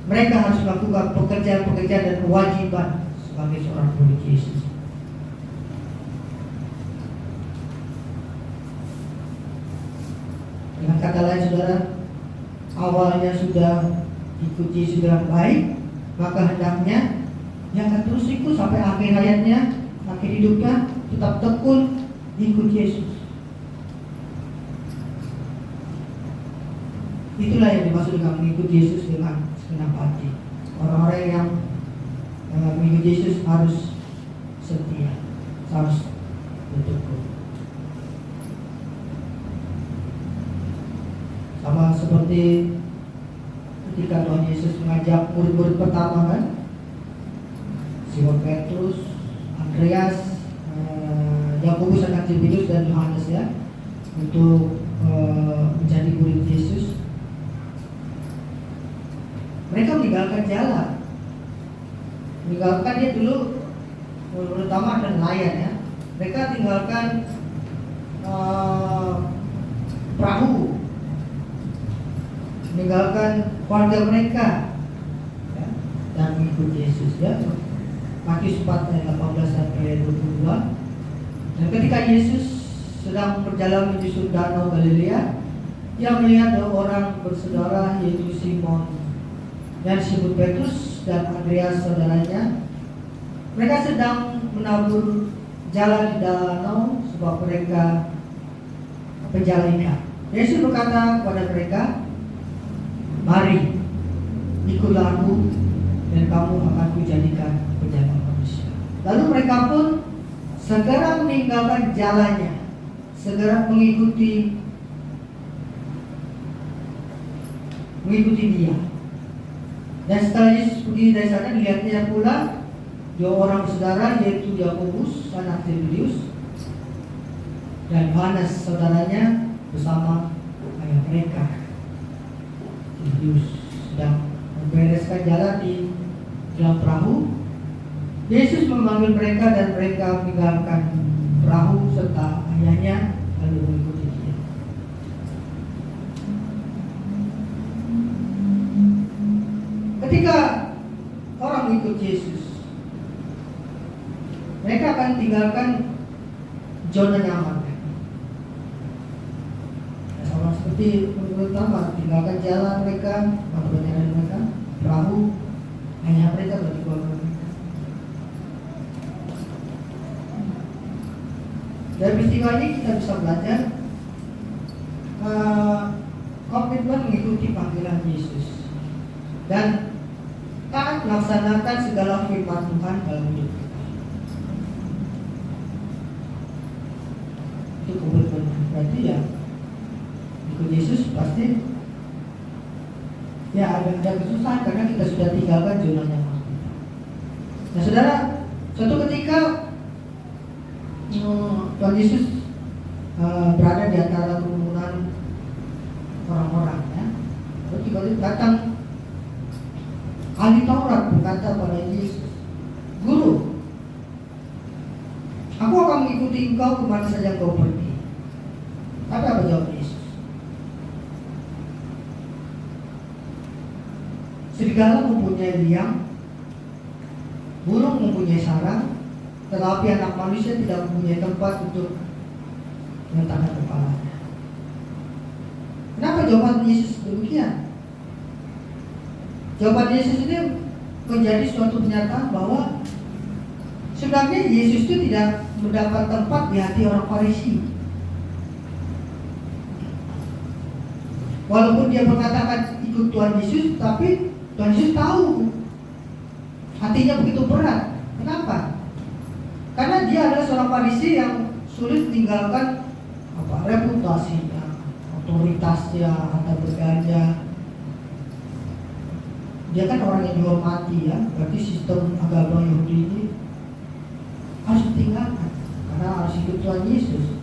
mereka harus melakukan pekerjaan-pekerjaan dan kewajiban sebagai seorang murid Yesus. Dengan kata lain, saudara, awalnya sudah ikut Yesus dengan baik, maka hendaknya dia akan terus ikut sampai akhir hayatnya, akhir hidupnya, tetap tekun ikut Yesus. Itulah yang dimaksud dengan mengikut Yesus dengan segenap hati. Orang-orang yang mengikut Yesus harus setia, harus bertekun. Sama seperti ketika Tuhan Yesus mengajak murid-murid pertama kan, Simon Petrus, Andreas, Yakobus anak Zebedius dan Yohanes ya, untuk menjadi murid Yesus. Mereka meninggalkan jalan, meninggalkan dia dulu, terutama adalah nelayan ya. Mereka tinggalkan perahu, meninggalkan keluarga mereka ya, dan mengikut Yesus ya. Matius 4 ayat 18 sampai 22. Dan ketika Yesus sedang berjalan menyusur danau Galilea, dia melihat dua orang bersaudara, yaitu Simon yang disebut Petrus dan Andreas saudaranya. Mereka sedang menabur jalan di danau sebab mereka pejalan ikan. Yesus berkata kepada mereka, "Mari, ikutlah aku, dan kamu akan kujadikan penjaga manusia." Lalu mereka pun segera meninggalkan jalannya, segera mengikuti dia. Dan setelah Yesus pergi dari sana, dilihatnya pula dua orang saudara, yaitu Yakobus anak Zebedius dan Yohanes saudaranya bersama ayah mereka. Zebedius sedang membereskan jalan di dalam perahu. Yesus memanggil mereka dan mereka meninggalkan perahu serta ayahnya lalu mengikuti dia. Ketika orang mengikut Yesus, mereka akan tinggalkan zona nyaman. Sama seperti pertama, tinggalkan jalan mereka, perjalanan mereka, perahu, hanya mereka berarti keluarga mereka. Dari peristiwa ini kita bisa belajar komitmen mengikuti panggilan Yesus dan taat melaksanakan segala firman Tuhan dalam hidup kita. Itu komitmen. Berarti ya ikut Yesus pasti ya ada kesusahan karena kita sudah tinggalkan zona nyaman kita. Nah saudara, suatu ketika Tuhan Yesus berada di antara kerumunan orang-orang ya. Lalu tiba-tiba datang ahli Taurat berkata pada Yesus, "Guru, aku akan mengikuti engkau kemana saja engkau pergi." Tapi apa jawab Yesus? Serigala mempunyai liang, burung mempunyai sarang, tetapi anak manusia tidak mempunyai tempat untuk meletakkan kepalanya. Kenapa jawaban Yesus demikian? Jawaban Yesus ini menjadi suatu pernyataan bahwa sebenarnya Yesus itu tidak mendapat tempat di hati orang Farisi. Walaupun dia mengatakan ikut Tuhan Yesus, tapi Tuhan Yesus tahu hatinya begitu berat. Kenapa? Karena dia adalah seorang Farisi yang sulit meninggalkan reputasinya, otoritasnya, harta bergaya. Dia kan orang yang dihormati ya, berarti sistem agama Yahudi ini harus ditinggalkan karena harus ikut Tuhan Yesus.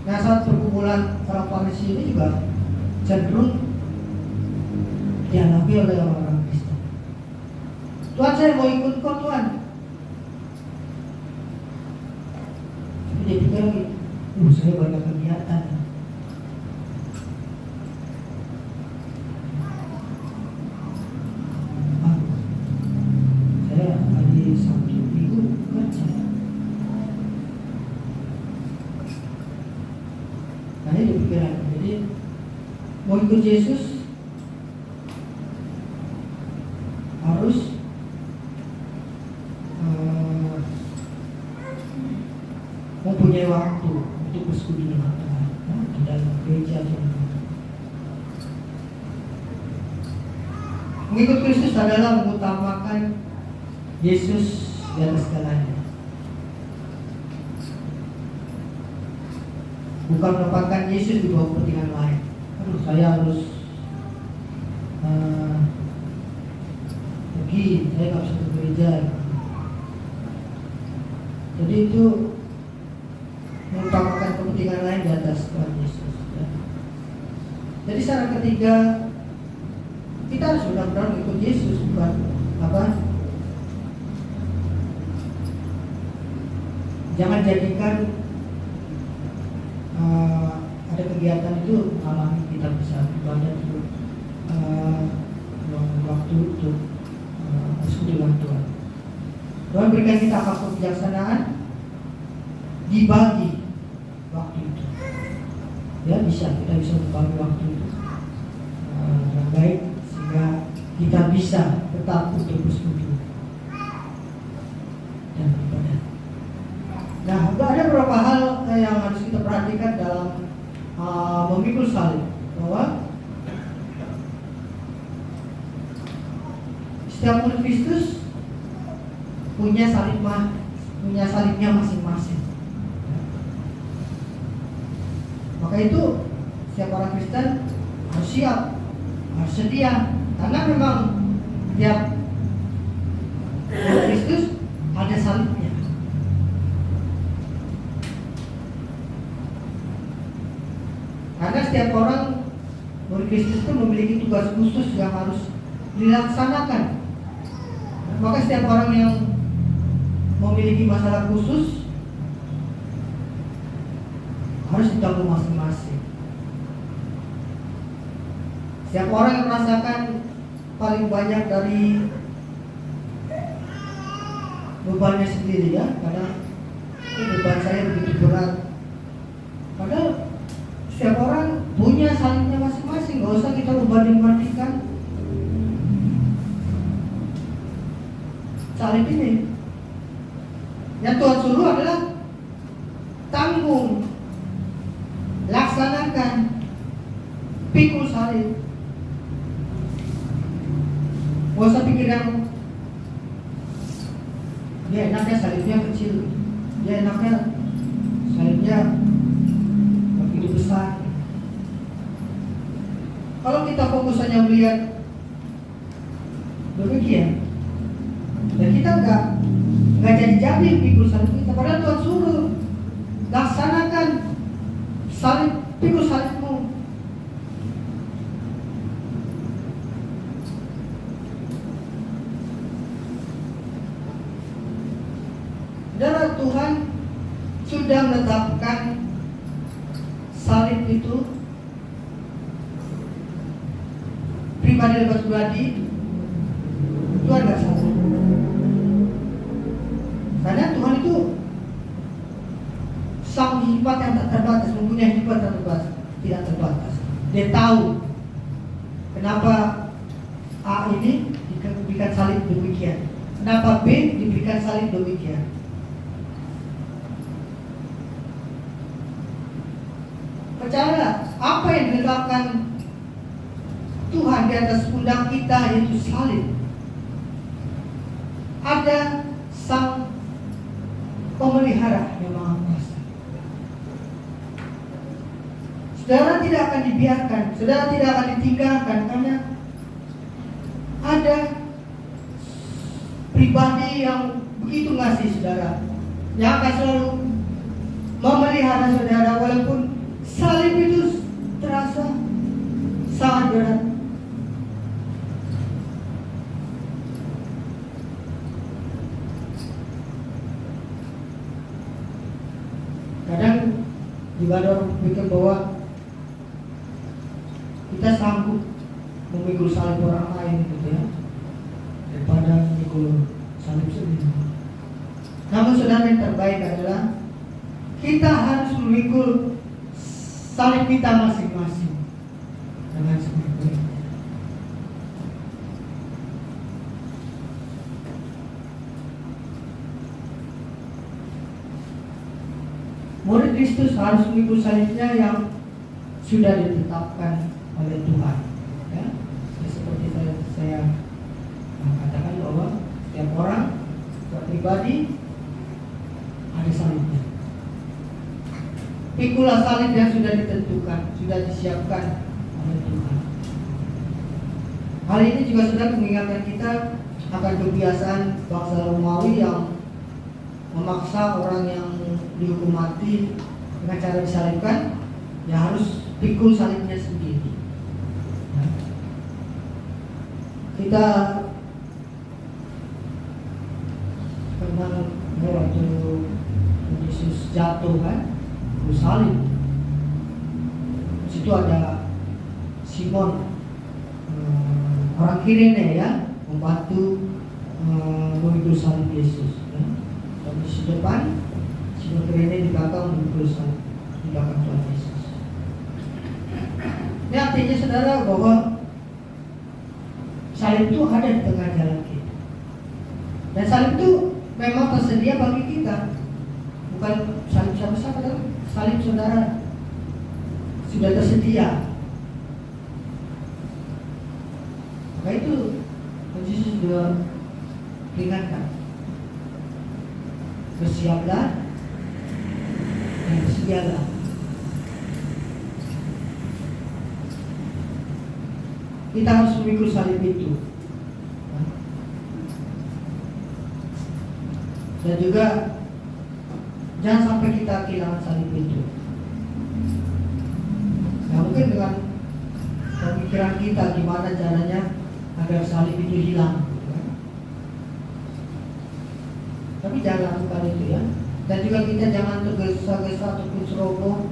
Nah, saat perkumpulan orang Farisi ini juga cenderung dialami oleh orang-orang Kristen. Tuhan, saya mau ikut kok Tuhan. Tapi dia pikir lagi, saya banyak kegiatan. Saya hari Sabtu Minggu kerja. Nah, ini pikiran. Jadi mau ikut Yesus harus mempunyai waktu untuk bersekutu dengan Tuhan, di dalam gereja. Mengikut Kristus adalah mengutamakan Yesus di atas segalanya, bukan menempatkan Yesus di bawah kepentingan lain. Saya harus pergi, saya nggak bisa ke gereja. Jadi itu mengutamakan kepentingan lain di atas Tuhan Yesus. Jadi syarat ketiga, kita harus benar-benar mengikut Yesus, bukan jangan jadikan ada kegiatan itu alami kita bisa banyak untuk waktu untuk bersekutu dengan Tuhan. Tuhan berikan kita akal kebijaksanaan, dibagi waktu itu. Ya, kita bisa membagi waktu itu yang baik sehingga kita bisa tetap untuk bersekutu dan beribadah. Nah, ada beberapa hal yang harus kita perhatikan dalam memikul salib, bahwa setiap murid Kristus punya salibnya masing-masing. Maka itu setiap orang Kristen harus siap, harus sedia, karena memang tiap murid Kristus ada salibnya. Karena setiap orang murid Kristus itu memiliki tugas khusus yang harus dilaksanakan. Maka setiap orang yang memiliki masalah khusus harus ditanggung masing-masing. Setiap orang yang merasakan paling banyak dari bebannya sendiri, ya, karena beban saya begitu berat. Padahal setiap orang punya salibnya masing-masing, gak usah kita membanding-bandingkan salib ini. Yang Tuhan suruh adalah tanggung, laksanakan, pikul salib. Gak usah pikir yang dia enaknya salibnya kecil, dia enaknya salibnya begitu besar. Kalau kita fokus hanya melihat demikian, dan kita nggak jadi pikul salib kita. Padahal Tuhan suruh laksanakan salib, pikul salibmu. Saudara, Tuhan sudah menetapkan salib itu pribadi lepas pribadi. Tuhan nggak salah, karena Tuhan itu sang hikmat yang tak terbatas, mempunyai hikmat tidak terbatas. Dia tahu kenapa A ini diberikan salib demikian, kenapa B diberikan salib demikian. Percayalah, apa yang diletakkan Tuhan di atas pundak kita, yaitu salib. Ada sang pemelihara yang Maha Kuasa. Saudara tidak akan dibiarkan, saudara tidak akan ditinggalkan, karena ada pribadi yang begitu ngasih saudara, yang akan selalu memelihara saudara walaupun Salib itu terasa sangat berat. Kadang juga ada orang pikir bahwa kita sanggup memikul salib orang lain gitu ya, daripada memikul salib sendiri. Namun saudara, yang terbaik adalah kita harus memikul salib kita masing-masing dengan sebaik-baiknya. Murid Kristus harus memikul salibnya yang sudah ditetapkan oleh Tuhan. Ya, seperti saya katakan bahwa setiap orang, setiap pribadi ada salibnya. Pikulah salib yang sudah ditentukan, sudah disiapkan oleh Tuhan. Hal ini juga sudah mengingatkan kita akan kebiasaan bangsa Romawi yang memaksa orang yang dihukum mati dengan cara disalibkan, ya harus pikul salibnya sendiri. Ya. Kita pernah waktu Yesus jatuh kan, salib. Di situ ada Simon, orang Kirene ya, membantu memikul salib Yesus. Ya. Dan di depan Simon Kirene di belakang memikul salib di belakang Tuhan Yesus. Ini artinya saudara bahwa salib itu ada di tengah jalan kita. Dan salib itu memang tersedia bagi kita. Bukan salib siapa-siapa, salib saudara sudah tersedia. Maka itu Yesus sudah peringatkan, bersiaplah dan bersedialah. Kita harus memikul salib itu. Dan juga jangan sampai kita kehilangan salib itu. Nah, mungkin dengan pemikiran kita gimana caranya agar salib itu hilang. Tapi jangan lakukan itu ya. Dan juga kita jangan tergesa-gesa ataupun ceroboh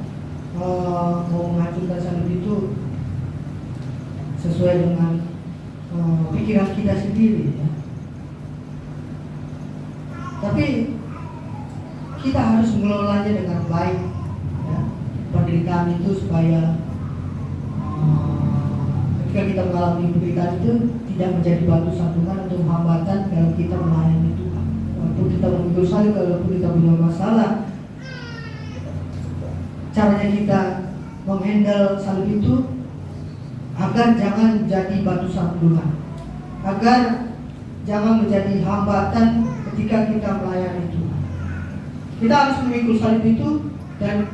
mau menghancurkan salib itu sesuai dengan pikiran kita sendiri ya. Tapi kita harus mengelolanya dengan baik ya. Penderitaan itu supaya ketika kita mengalami penderitaan itu tidak menjadi batu sandungan atau hambatan dalam kita melayani Tuhan. Walaupun kita memikul salib, walaupun kita punya masalah, caranya kita menghandle salib itu agar jangan jadi batu sandungan, agar jangan menjadi hambatan ketika kita melayani Tuhan. Kita harus memikul salib itu dan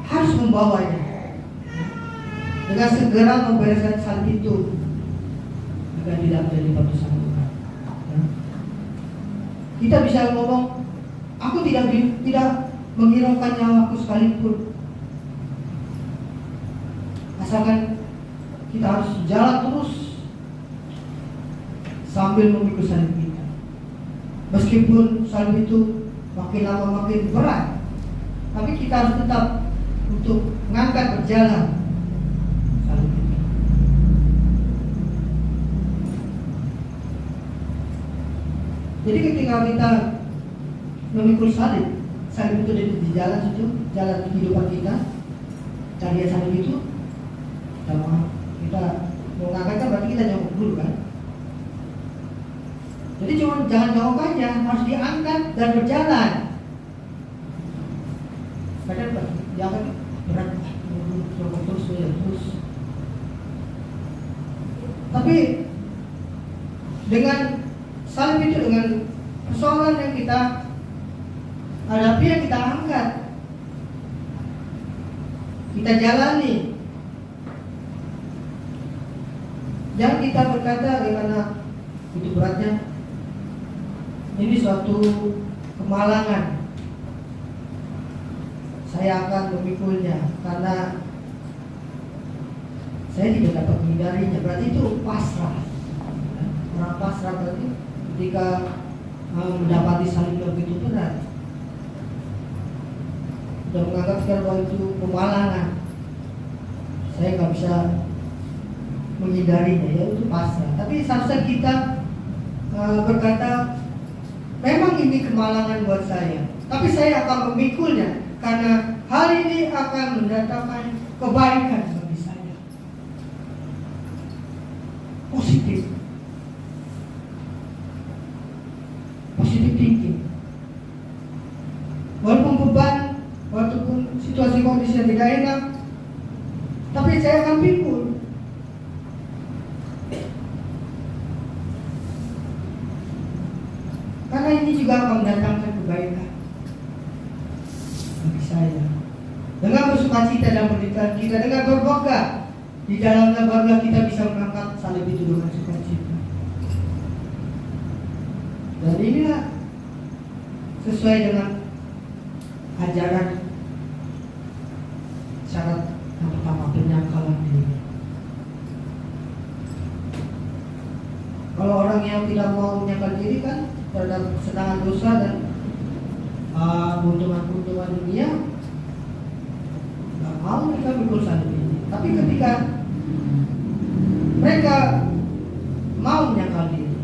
harus membawanya dengan segera membereskan salib itu agar tidak menjadi batu sandungan. Kita bisa ngomong, aku tidak menghiraukan nyawaku sekalipun, asalkan kita harus jalan terus sambil memikul salib kita. Meskipun salib itu makin lama makin berat, tapi kita harus tetap untuk mengangkat berjalan salib itu. Jadi ketika kita memikul salib itu di jalan itu, jalan kehidupan kita, cari salib itu, kita mau ngangkatkan berarti kita jongkok dulu kan. Jadi jangan jongkok aja, harus diangkat dan berjalan. Kadang diangkat berat, jongkok terus. Tapi dengan salib itu, dengan persoalan yang kita hadapi, yang kita angkat, kita jalani. Jangan kita berkata karena itu beratnya, ini suatu kemalangan, saya akan memikulnya karena saya tidak dapat menghindarinya. Berarti itu pasrah. Orang pasrah berarti ketika mendapati salib yang begitu berat, sudah menganggap bahwa itu pemalangan, saya nggak bisa menghindarinya, ya itu pasrah. Tapi seharusnya kita berkata, memang ini kemalangan buat saya, tapi saya akan memikulnya karena hal ini akan mendatangkan kebaikan bagi saya. Positif thinking. Walaupun beban, walaupun situasi kondisi yang tidak enak, tapi saya akan pikul. Karena ini juga akan mendatangkan kebaikan bagi saya. Dengan bersukacita dalam penderitaan kita, dengan berbangga di dalamnya, barulah kita bisa mengangkat salib itu dengan sukacita. Dan inilah sesuai dengan ajaran syarat yang pertama, penyangkalan diri. Kalau orang yang tidak mau menyangkal diri kan terhadap kesenangan dosa dan keuntungan dunia, nggak mau mereka mikul salib ini. Tapi ketika mereka mau menyangkal diri,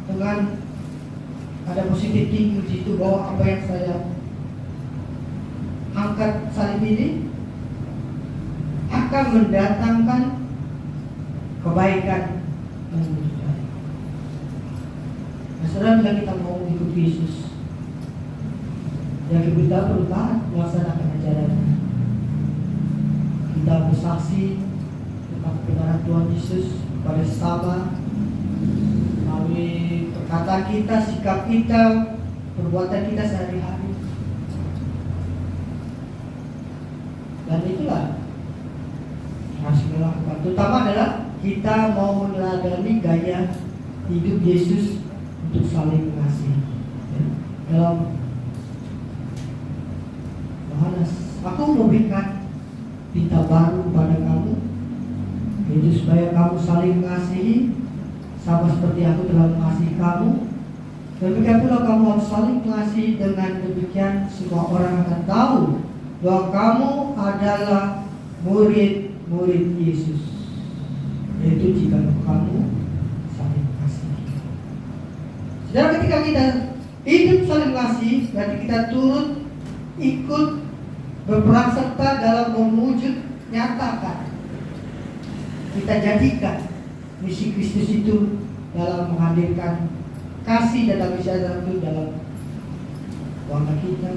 dengan ada positif tinggi di situ bahwa apa yang saya angkat salib ini akan mendatangkan kebaikan menuju saya. Nah, saudara, bila kita mau ikut Yesus, yang kita perlu taat melaksanakan ajarannya. Kita bersaksi tentang kebenaran Tuhan Yesus kepada sesama melalui perkataan kita, sikap kita, perbuatan kita sehari-hari. Dan itulah harus kita lakukan. Terutama adalah kita mau meneladani gaya hidup Yesus untuk saling mengasihi. Dalam Yohanes, aku memberikan perintah baru kepada kamu, yaitu supaya kamu saling mengasihi, sama seperti aku telah mengasihi kamu. Demikian pula kamu harus saling mengasihi. Dengan demikian semua orang akan tahu bahwa kamu adalah murid-murid Yesus, yaitu jika kamu saling mengasihi. Saudara, ketika kita hidup saling mengasihi, berarti kita turut ikut berperan serta dalam mewujud nyatakan, kita jadikan misi Kristus itu dalam menghadirkan kasih dan damai sejahtera itu dalam keluarga kita,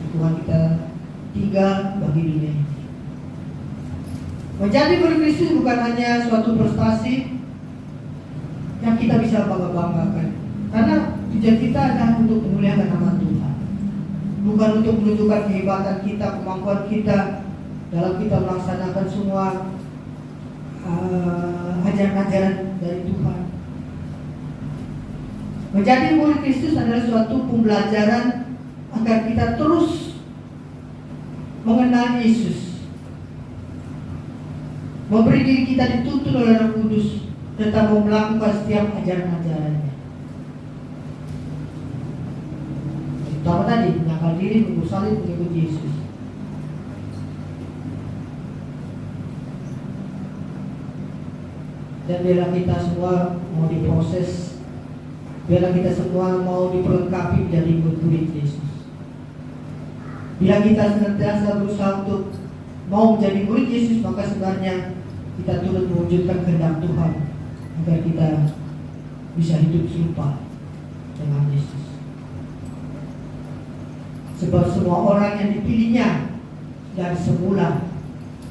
lingkungan kita tinggal bagi dunia ini. Menjadi murid Kristus bukan hanya suatu prestasi yang kita bisa bangga-banggakan, karena tujuan kita adalah untuk memuliakan nama Tuhan, bukan untuk menunjukkan kehebatan kita, kemampuan kita dalam kita melaksanakan semua ajaran-ajaran dari Tuhan. Menjadi murid Kristus adalah suatu pembelajaran agar kita terus mengenal Yesus, memberi diri kita dituntun oleh Roh Kudus, tetap melakukan setiap ajaran-ajarannya. Pertama tadi, menyangkal diri, mengikut salib, mengikut Yesus. Dan biarlah kita semua mau diproses, biarlah kita semua mau diperlengkapi menjadi murid Yesus. Bila kita senantiasa berusaha untuk mau menjadi murid Yesus, maka sebenarnya kita turut mewujudkan kehendak Tuhan agar kita bisa hidup serupa dengan Yesus. Sebab semua orang yang dipilihnya dari semula,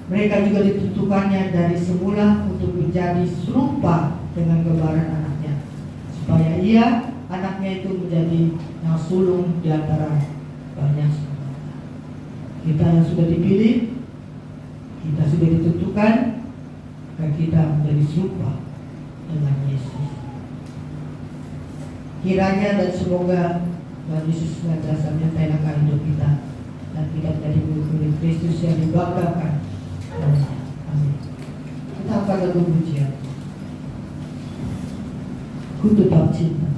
mereka juga ditentukannya dari semula untuk menjadi serupa dengan gambaran anaknya, supaya ia, anaknya itu menjadi yang sulung di antara banyak saudara. Kita yang sudah dipilih, kita sudah ditentukan agar kita menjadi serupa dengan Yesus. Kiranya dan semoga Tuhan Yesus senantiasa menyertai hidup kita dan kita menjadi murid Kristus yang dibanggakan. Amin. Kita akan lagu pujian. Ku tetap cinta.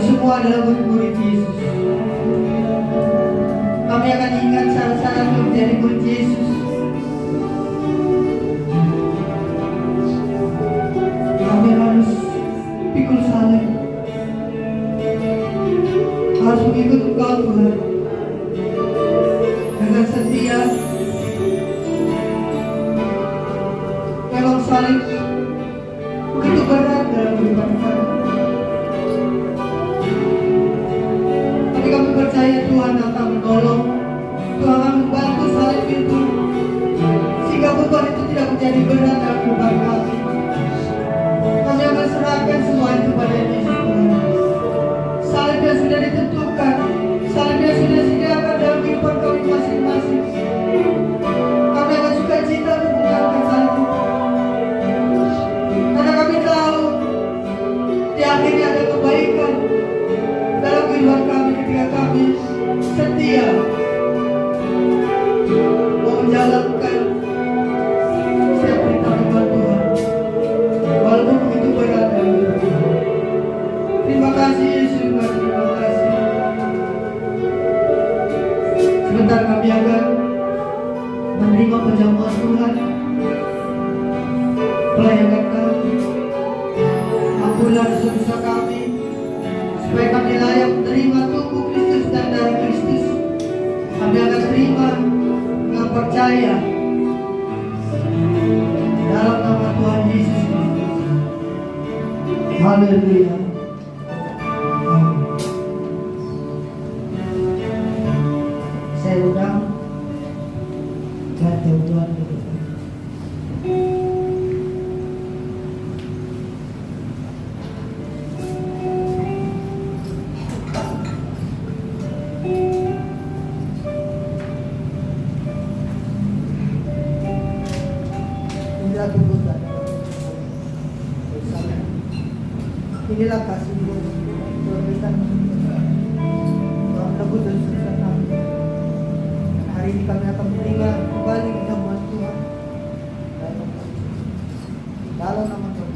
Kami semua adalah murid-murid Yesus. Kami akan ingat saat-saat menjadi murid Yesus. Kami harus pikul salib, harus mengikut Engkau Tuhan dengan setia. Memang salib begitu berat dalam kehidupan kami. Tapi kami percaya Tuhan akan menolong, Tuhan akan membantu salib itu, sehingga beban itu tidak menjadi berat dalam kehidupan kami. Kami akan serahkan semua itu pada Yesus Tuhan. Salib yang sudah ditentukan, salib yang sudah disediakan dalam kehidupan kami masing-masing. Kami akan sukacita untuk mengangkat salib itu. Karena kami tahu di akhirnya ada kebaikan dalam kehidupan kami ketika kami setia mau menjalankan setiap perintah firman Tuhan, walaupun begitu berat dalam hidup kami. Terima kasih Yesus, terima kasih. Sebentar kami akan menerima perjamuan Tuhan. Pelayanan kami, ampunlah dosa-dosa kami, supaya kami layak menerima tubuh Kristus dan darah Kristus. Kami akan terima dengan percaya dalam nama Tuhan Yesus Kristus. Haleluya. Amin. Saya undang ganti Tuhan di depan. Inilah tuntutan. Inilah kasih Tuhan kita. Tuhan lebut dan susah kami. Hari ini kami akan menerima kembali perjamuan Tuhan. Dalam nama Tuhan.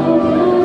Oh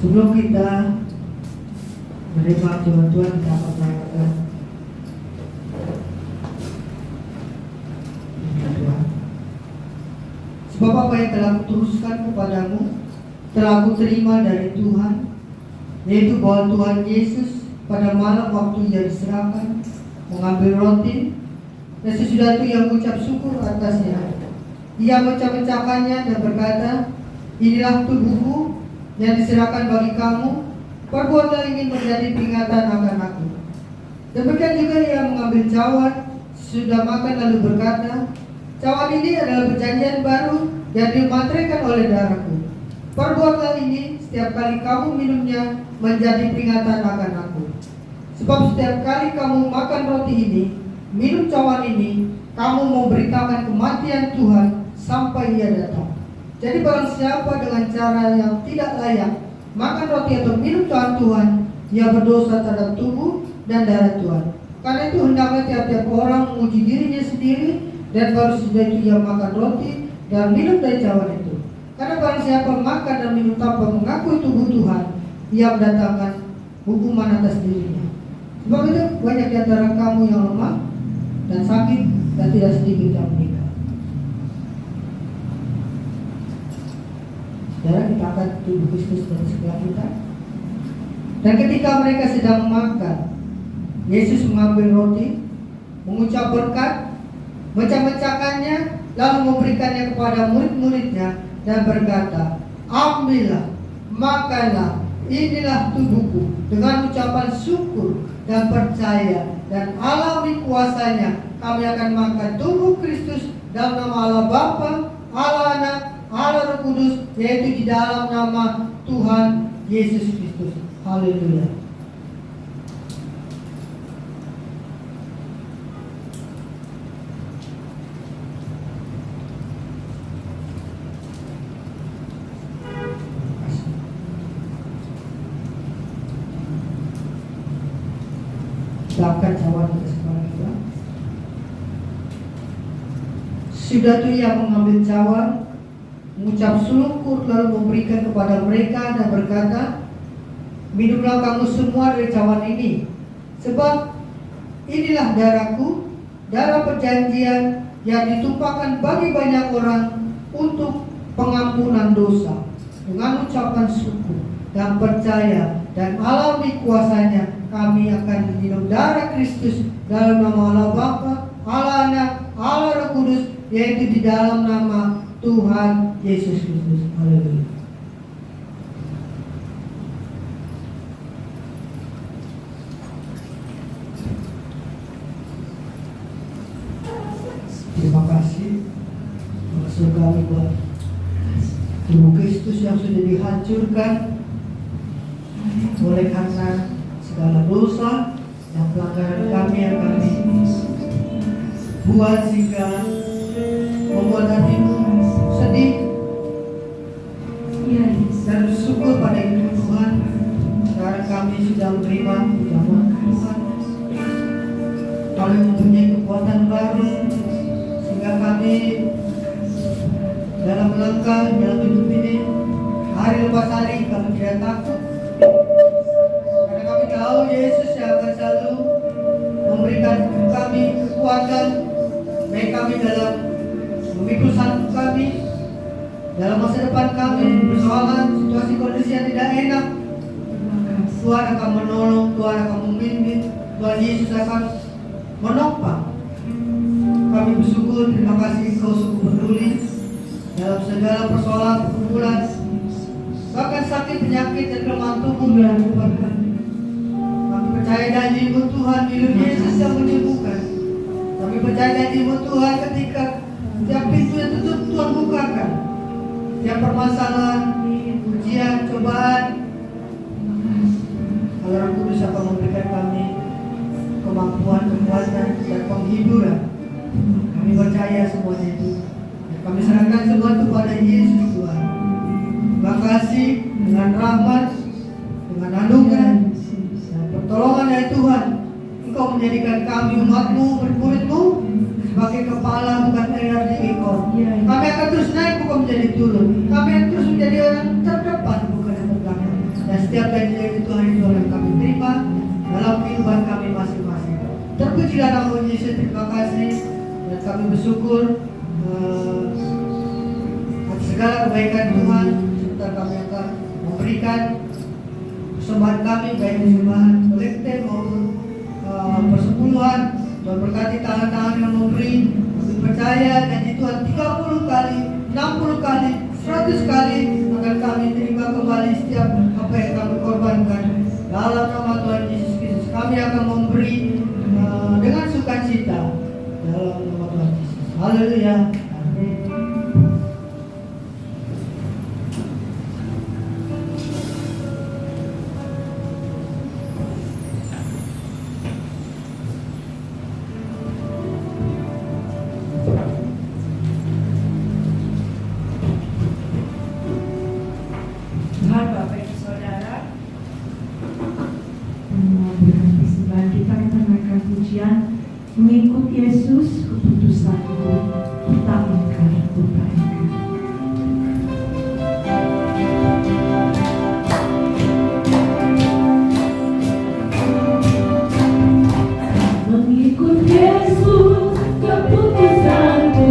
Sebelum kita menerima firman Tuhan, kita akan melakukan firman Tuhan. Sebab apa yang telah kuteruskan kepadamu telah kuterima dari Tuhan, yaitu bahwa Tuhan Yesus pada malam waktu ia diserahkan mengambil roti, dan sesudah itu ia mengucap syukur atasnya. Ia memecah-mecahkannya dan berkata, inilah tubuhku yang diserahkan bagi kamu, perbuatlah ini menjadi peringatan akan aku. Demikian juga ia mengambil cawan sesudah makan lalu berkata, cawan ini adalah perjanjian baru yang dimateraikan oleh darahku. Perbuatlah ini setiap kali kamu minumnya menjadi peringatan akan aku. Sebab setiap kali kamu makan roti ini, minum cawan ini, kamu memberitakan kematian Tuhan sampai ia datang. Jadi barang siapa dengan cara yang tidak layak makan roti atau minum cawan Tuhan, ia berdosa terhadap tubuh dan darah Tuhan. Karena itu hendaklah tiap-tiap orang menguji dirinya sendiri, dan baru sesudah itu ia makan roti dan minum dari cawan itu. Karena barang siapa makan dan minum tanpa mengakui tubuh Tuhan, ia mendatangkan hukuman atas dirinya. Sebab itu banyak di antara kamu yang lemah dan sakit, dan tidak sedikit yang meninggal. Saudara, kita akan tubuh Kristus dari sebelah kita. Dan ketika mereka sedang makan, Yesus mengambil roti, mengucap berkat, mecah-mecahkannya, lalu memberikannya kepada murid-muridnya dan berkata, ambillah, makanlah, inilah tubuhku. Dengan ucapan syukur dan percaya dan alami kuasanya, kami akan makan tubuh Kristus dalam nama Allah Bapa, Allah Anak, Allah Roh Kudus, yaitu di dalam nama Tuhan Yesus Kristus. Haleluya. Bahkan cawan atas kepala kita. Sudah itu ia mengambil cawan, mengucap syukur lalu memberikan kepada mereka dan berkata, minumlah kamu semua dari cawan ini, sebab inilah darahku, darah perjanjian yang ditumpahkan bagi banyak orang untuk pengampunan dosa. Dengan ucapan syukur dan percaya dan alami kuasanya, kami akan minum darah Kristus dalam nama Allah Bapa, Allah Anak, Allah Roh Kudus, yaitu di dalam nama Tuhan Yesus Kristus. Haleluya. Terima kasih maksud kami buat tubuh Kristus yang sudah dihancurkan oleh karena segala dosa dan pelanggaran kami yang kami buat, sehingga membuat hatimu sedih dan bersyukur pada itu Tuhan. Sekarang kami sudah menerima ucapan Tuhan, kami mempunyai kekuatan baru, sehingga kami dalam melangkah dalam hidup ini hari lepas hari kami tidak takut, karena kami tahu Yesus yang akan selalu memberikan kami kekuatan, baik kami dalam memikul sanggup kami dalam masa depan kami, persoalan situasi kondisi yang tidak enak. Tuhan akan menolong, Tuhan akan membimbing, Tuhan Yesus akan menopang. Kami bersyukur, terima kasih Engkau sungguh peduli dalam segala persoalan pergumulan, bahkan sakit, penyakit, dan kelemahan tubuh dalam kehidupan kami. Kami percaya janji-Mu Tuhan, hidup Yesus yang menyembuhkan. Kami percaya janji-Mu Tuhan, ketika setiap pintu yang tutup Tuhan bukakan. Setiap permasalahan, ujian, cobaan, Allah Roh Kudus akan memberikan kami kemampuan, kekuatan, dan penghiburan. Kami percaya semuanya itu. Kami serahkan semua itu pada Yesus Tuhan. Terima kasih dengan rahmat, dengan anugerah dan pertolongan dari Tuhan, Engkau menjadikan kami umat-Mu, murid-Mu, sebagai kepala bukan era di ekor. Kami akan terus naik bukan menjadi turun. Kami akan terus menjadi orang terdepan bukan yang terbelakang. Dan setiap janji Tuhan itu yang kami terima dalam kehidupan kami masing-masing. Terpujilah nama Yesus, terima kasih, dan kami bersyukur atas segala kebaikan Tuhan, serta kami akan memberikan persembahan kami, baik persembahan kolektif maupun persepuluhan. Tuhan berkati tangan-tangan yang memberi. Kami percaya janji Tuhan 30 kali, 60 kali, 100 kali akan kami terima kembali setiap apa yang kami korbankan. Dalam nama Tuhan Yesus Kristus kami akan memberi dengan sukacita dalam nama Tuhan Yesus. Haleluya. Amin. Tuhan, Bapak Ibu Saudara, berarti sebab kita menaikkan pujian mengikut Yesus, keputusanku kita ingkar kebaikan. Mengikut Yesus, keputusanku,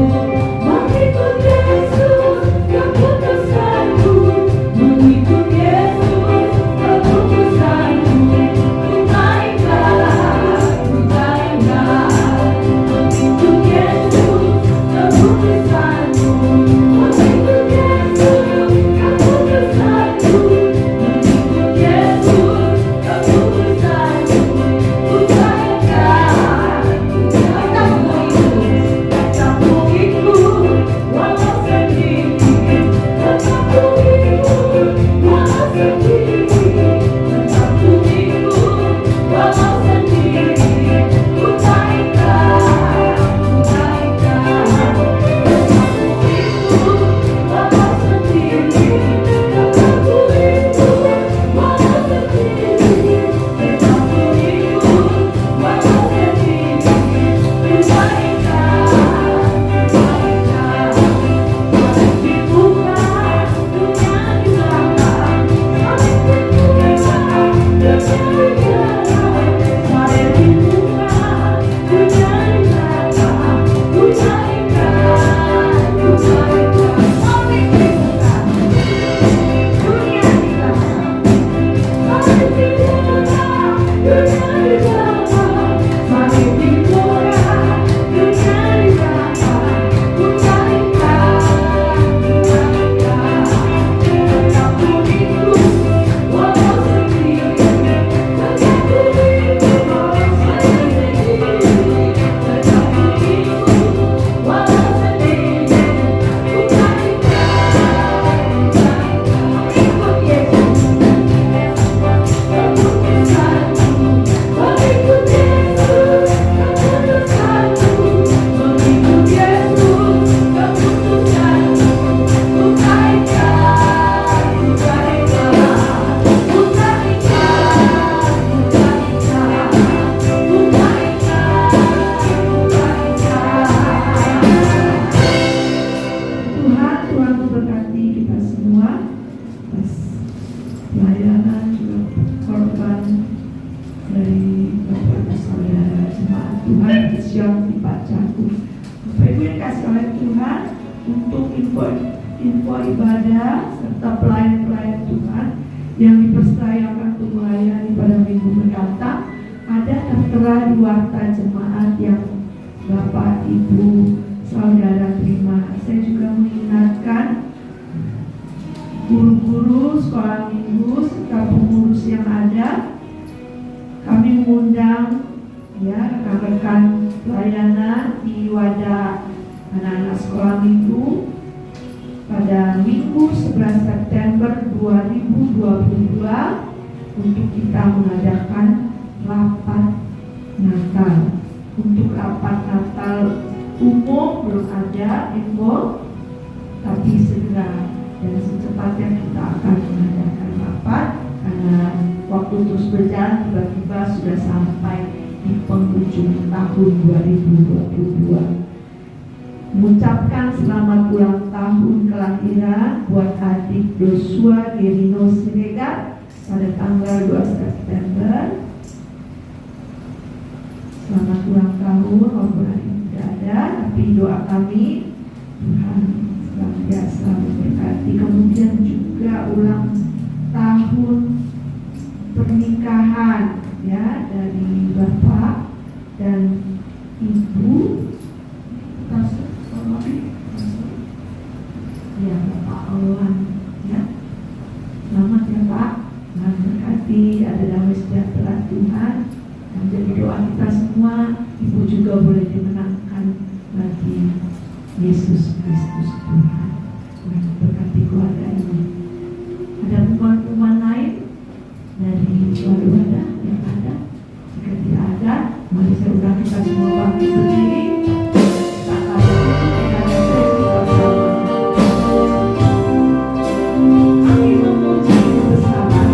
mengikut Yesus, keputusanku, mengikut Yesus, keputusanku, ku taingkan, mengikut Yesus, keputusanku, mengikut Yesus, keputusanku, mengikut Yesus, keputusanku, ku taingkan, tetap mengikut, walau sedikit, tetap mengikut, walau sedikit, tetap mengikut, walau sedikit, ku taingkan, tetap mengikut, walau sedikit, tetap mengikut, walau sedikit, tetap mengikut, walau sedikit, ku Tuhan memberkati kita semua atas pelayanan juga korban dari Bapak Ibu Saudara jemaat Tuhan di Sion di Pacaku. Bapak Ibu yang kasih oleh Tuhan, untuk info ibadah serta pelayan-pelayan Tuhan yang dipercayakan untuk melayani pada minggu mendatang, ada tertera di warta jemaat yang Bapak Ibu Saudara terima. Saya juga mengingatkan guru-guru sekolah minggu serta pengurus yang ada, kami mengundang rekan-rekan pelayanan di wadah anak-anak sekolah minggu pada Minggu 11 September 2022 untuk kita mengadakan rapat Natal. Untuk rapat Natal umum belum ada info, tapi segera dan secepatnya kita akan mengadakan rapat karena waktu terus berjalan, tiba-tiba sudah sampai di penghujung tahun 2022. Mengucapkan selamat ulang tahun kelahiran buat adik Joshua Gerino Siregar pada tanggal 2 September. Selamat ulang tahun, walaupun hari ini tidak ada, tapi doa kami Tuhan senantiasa memberkati. Kemudian juga ulang tahun pernikahan ya dari Bapak dan Ibu ya, Bapak Awan ya. Selamat ya Pak, Tuhan berkati, ada damai sejahtera Tuhan. Dan jadi doa kita semua, Ibu juga boleh dimenangkan bagi Yesus Kristus Tuhan. Tuhan berkati keluarga ini. Ada pengumuman lain dari wadah-wadah yang ada? Jika tidak ada, mari saya undang kita semua bangkit berdiri. Kita akan ada sesi bersama. Kami memuji kebesaran.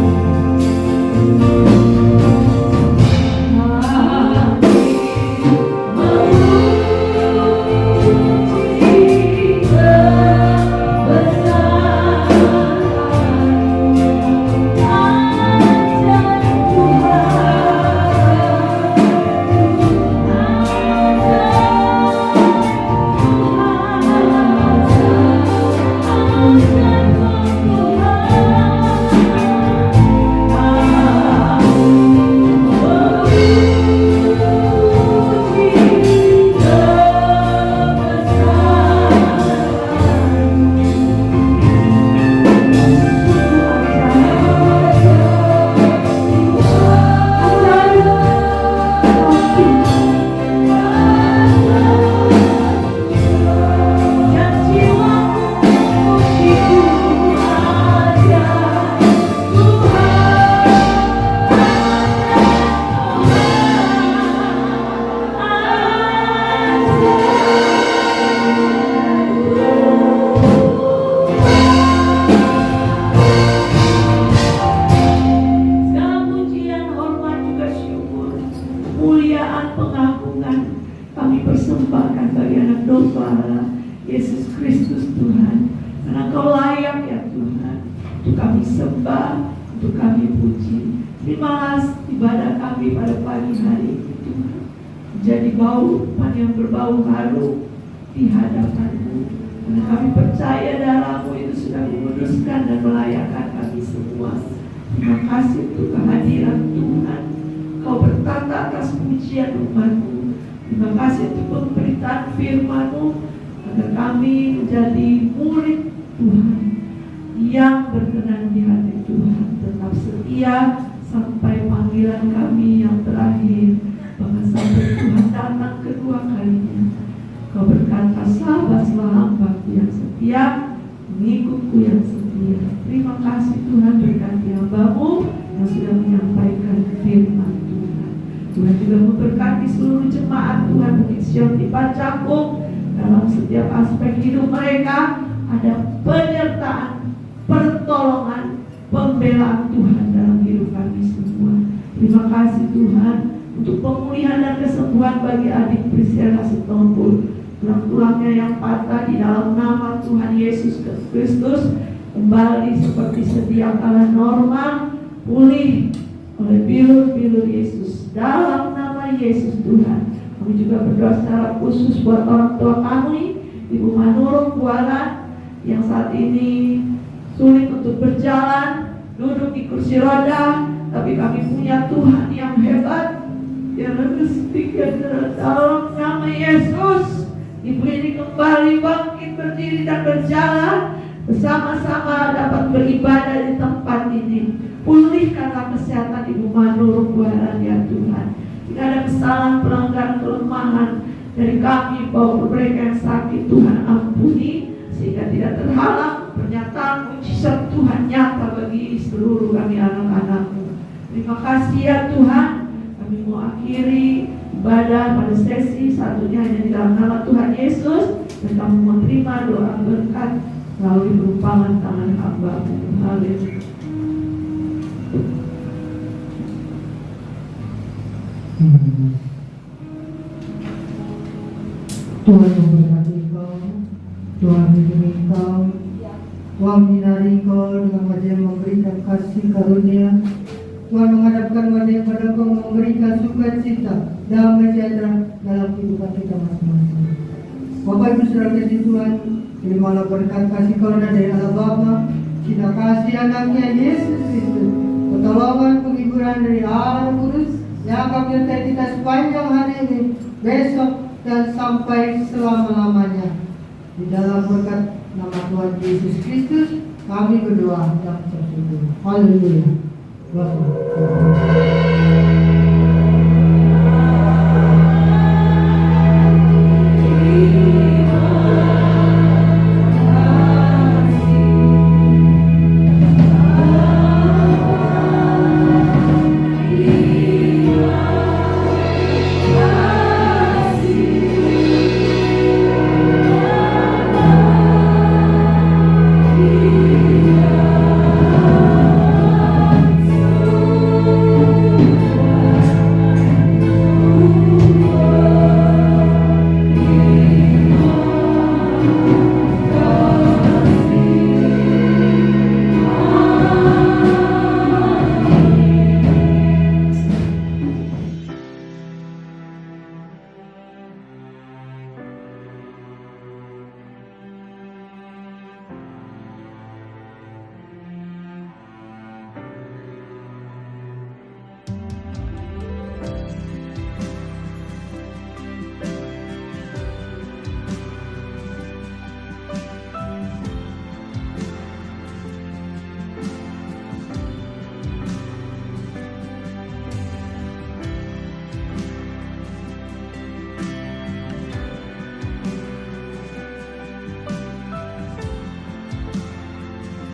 Tulang-tulangnya yang patah di dalam nama Tuhan Yesus Kristus kembali seperti sedia kala normal, pulih oleh bilur-bilur Yesus dalam nama Yesus Tuhan. Kami juga berdoa secara khusus buat orang tua kami, Ibu Manurung Buaran yang saat ini sulit untuk berjalan, duduk di kursi roda, tapi kami punya Tuhan yang hebat, yang lebih sedikit dalam nama Yesus. Ibu ini kembali bangkit berdiri dan berjalan, bersama-sama dapat beribadah di tempat ini. Pulihkanlah kesehatan Ibu Manurung Buaran ya Tuhan. Jika ada kesalahan, pelanggaran, kelemahan dari kami, bahwa mereka yang sakit Tuhan ampuni, sehingga tidak terhalang pernyataan mujizat Tuhan nyata bagi seluruh kami anak-anak-Mu. Terima kasih ya Tuhan. Kami mau akhiri ibadah pada sesi satunya hanya di dalam nama Tuhan Yesus, dan kami mau terima doa berkat melalui perumpamaan tangan hamba-Mu. Haleluya. Tuhan memberkati Engkau, Tuhan melindungi Engkau, Tuhan menyinari Engkau dengan wajah yang memberikan kasih karunia. Tuhan menghadapkan wajah pada Engkau, memberikan sukacita, damai sejahtera dalam kehidupan kita masing-masing. Bapak Ibu Saudara kasih Tuhan, terimalah berkat kasih karunia dari Allah Bapa, cinta kasih anaknya Yesus Kristus, pertolongan penghiburan dari Allah Kudus yang akan menyertai kita sepanjang hari ini, besok, dan sampai selama-lamanya. Di dalam berkat nama Tuhan Yesus Kristus, kami berdoa dan tersebut. Haleluya. Tuhan.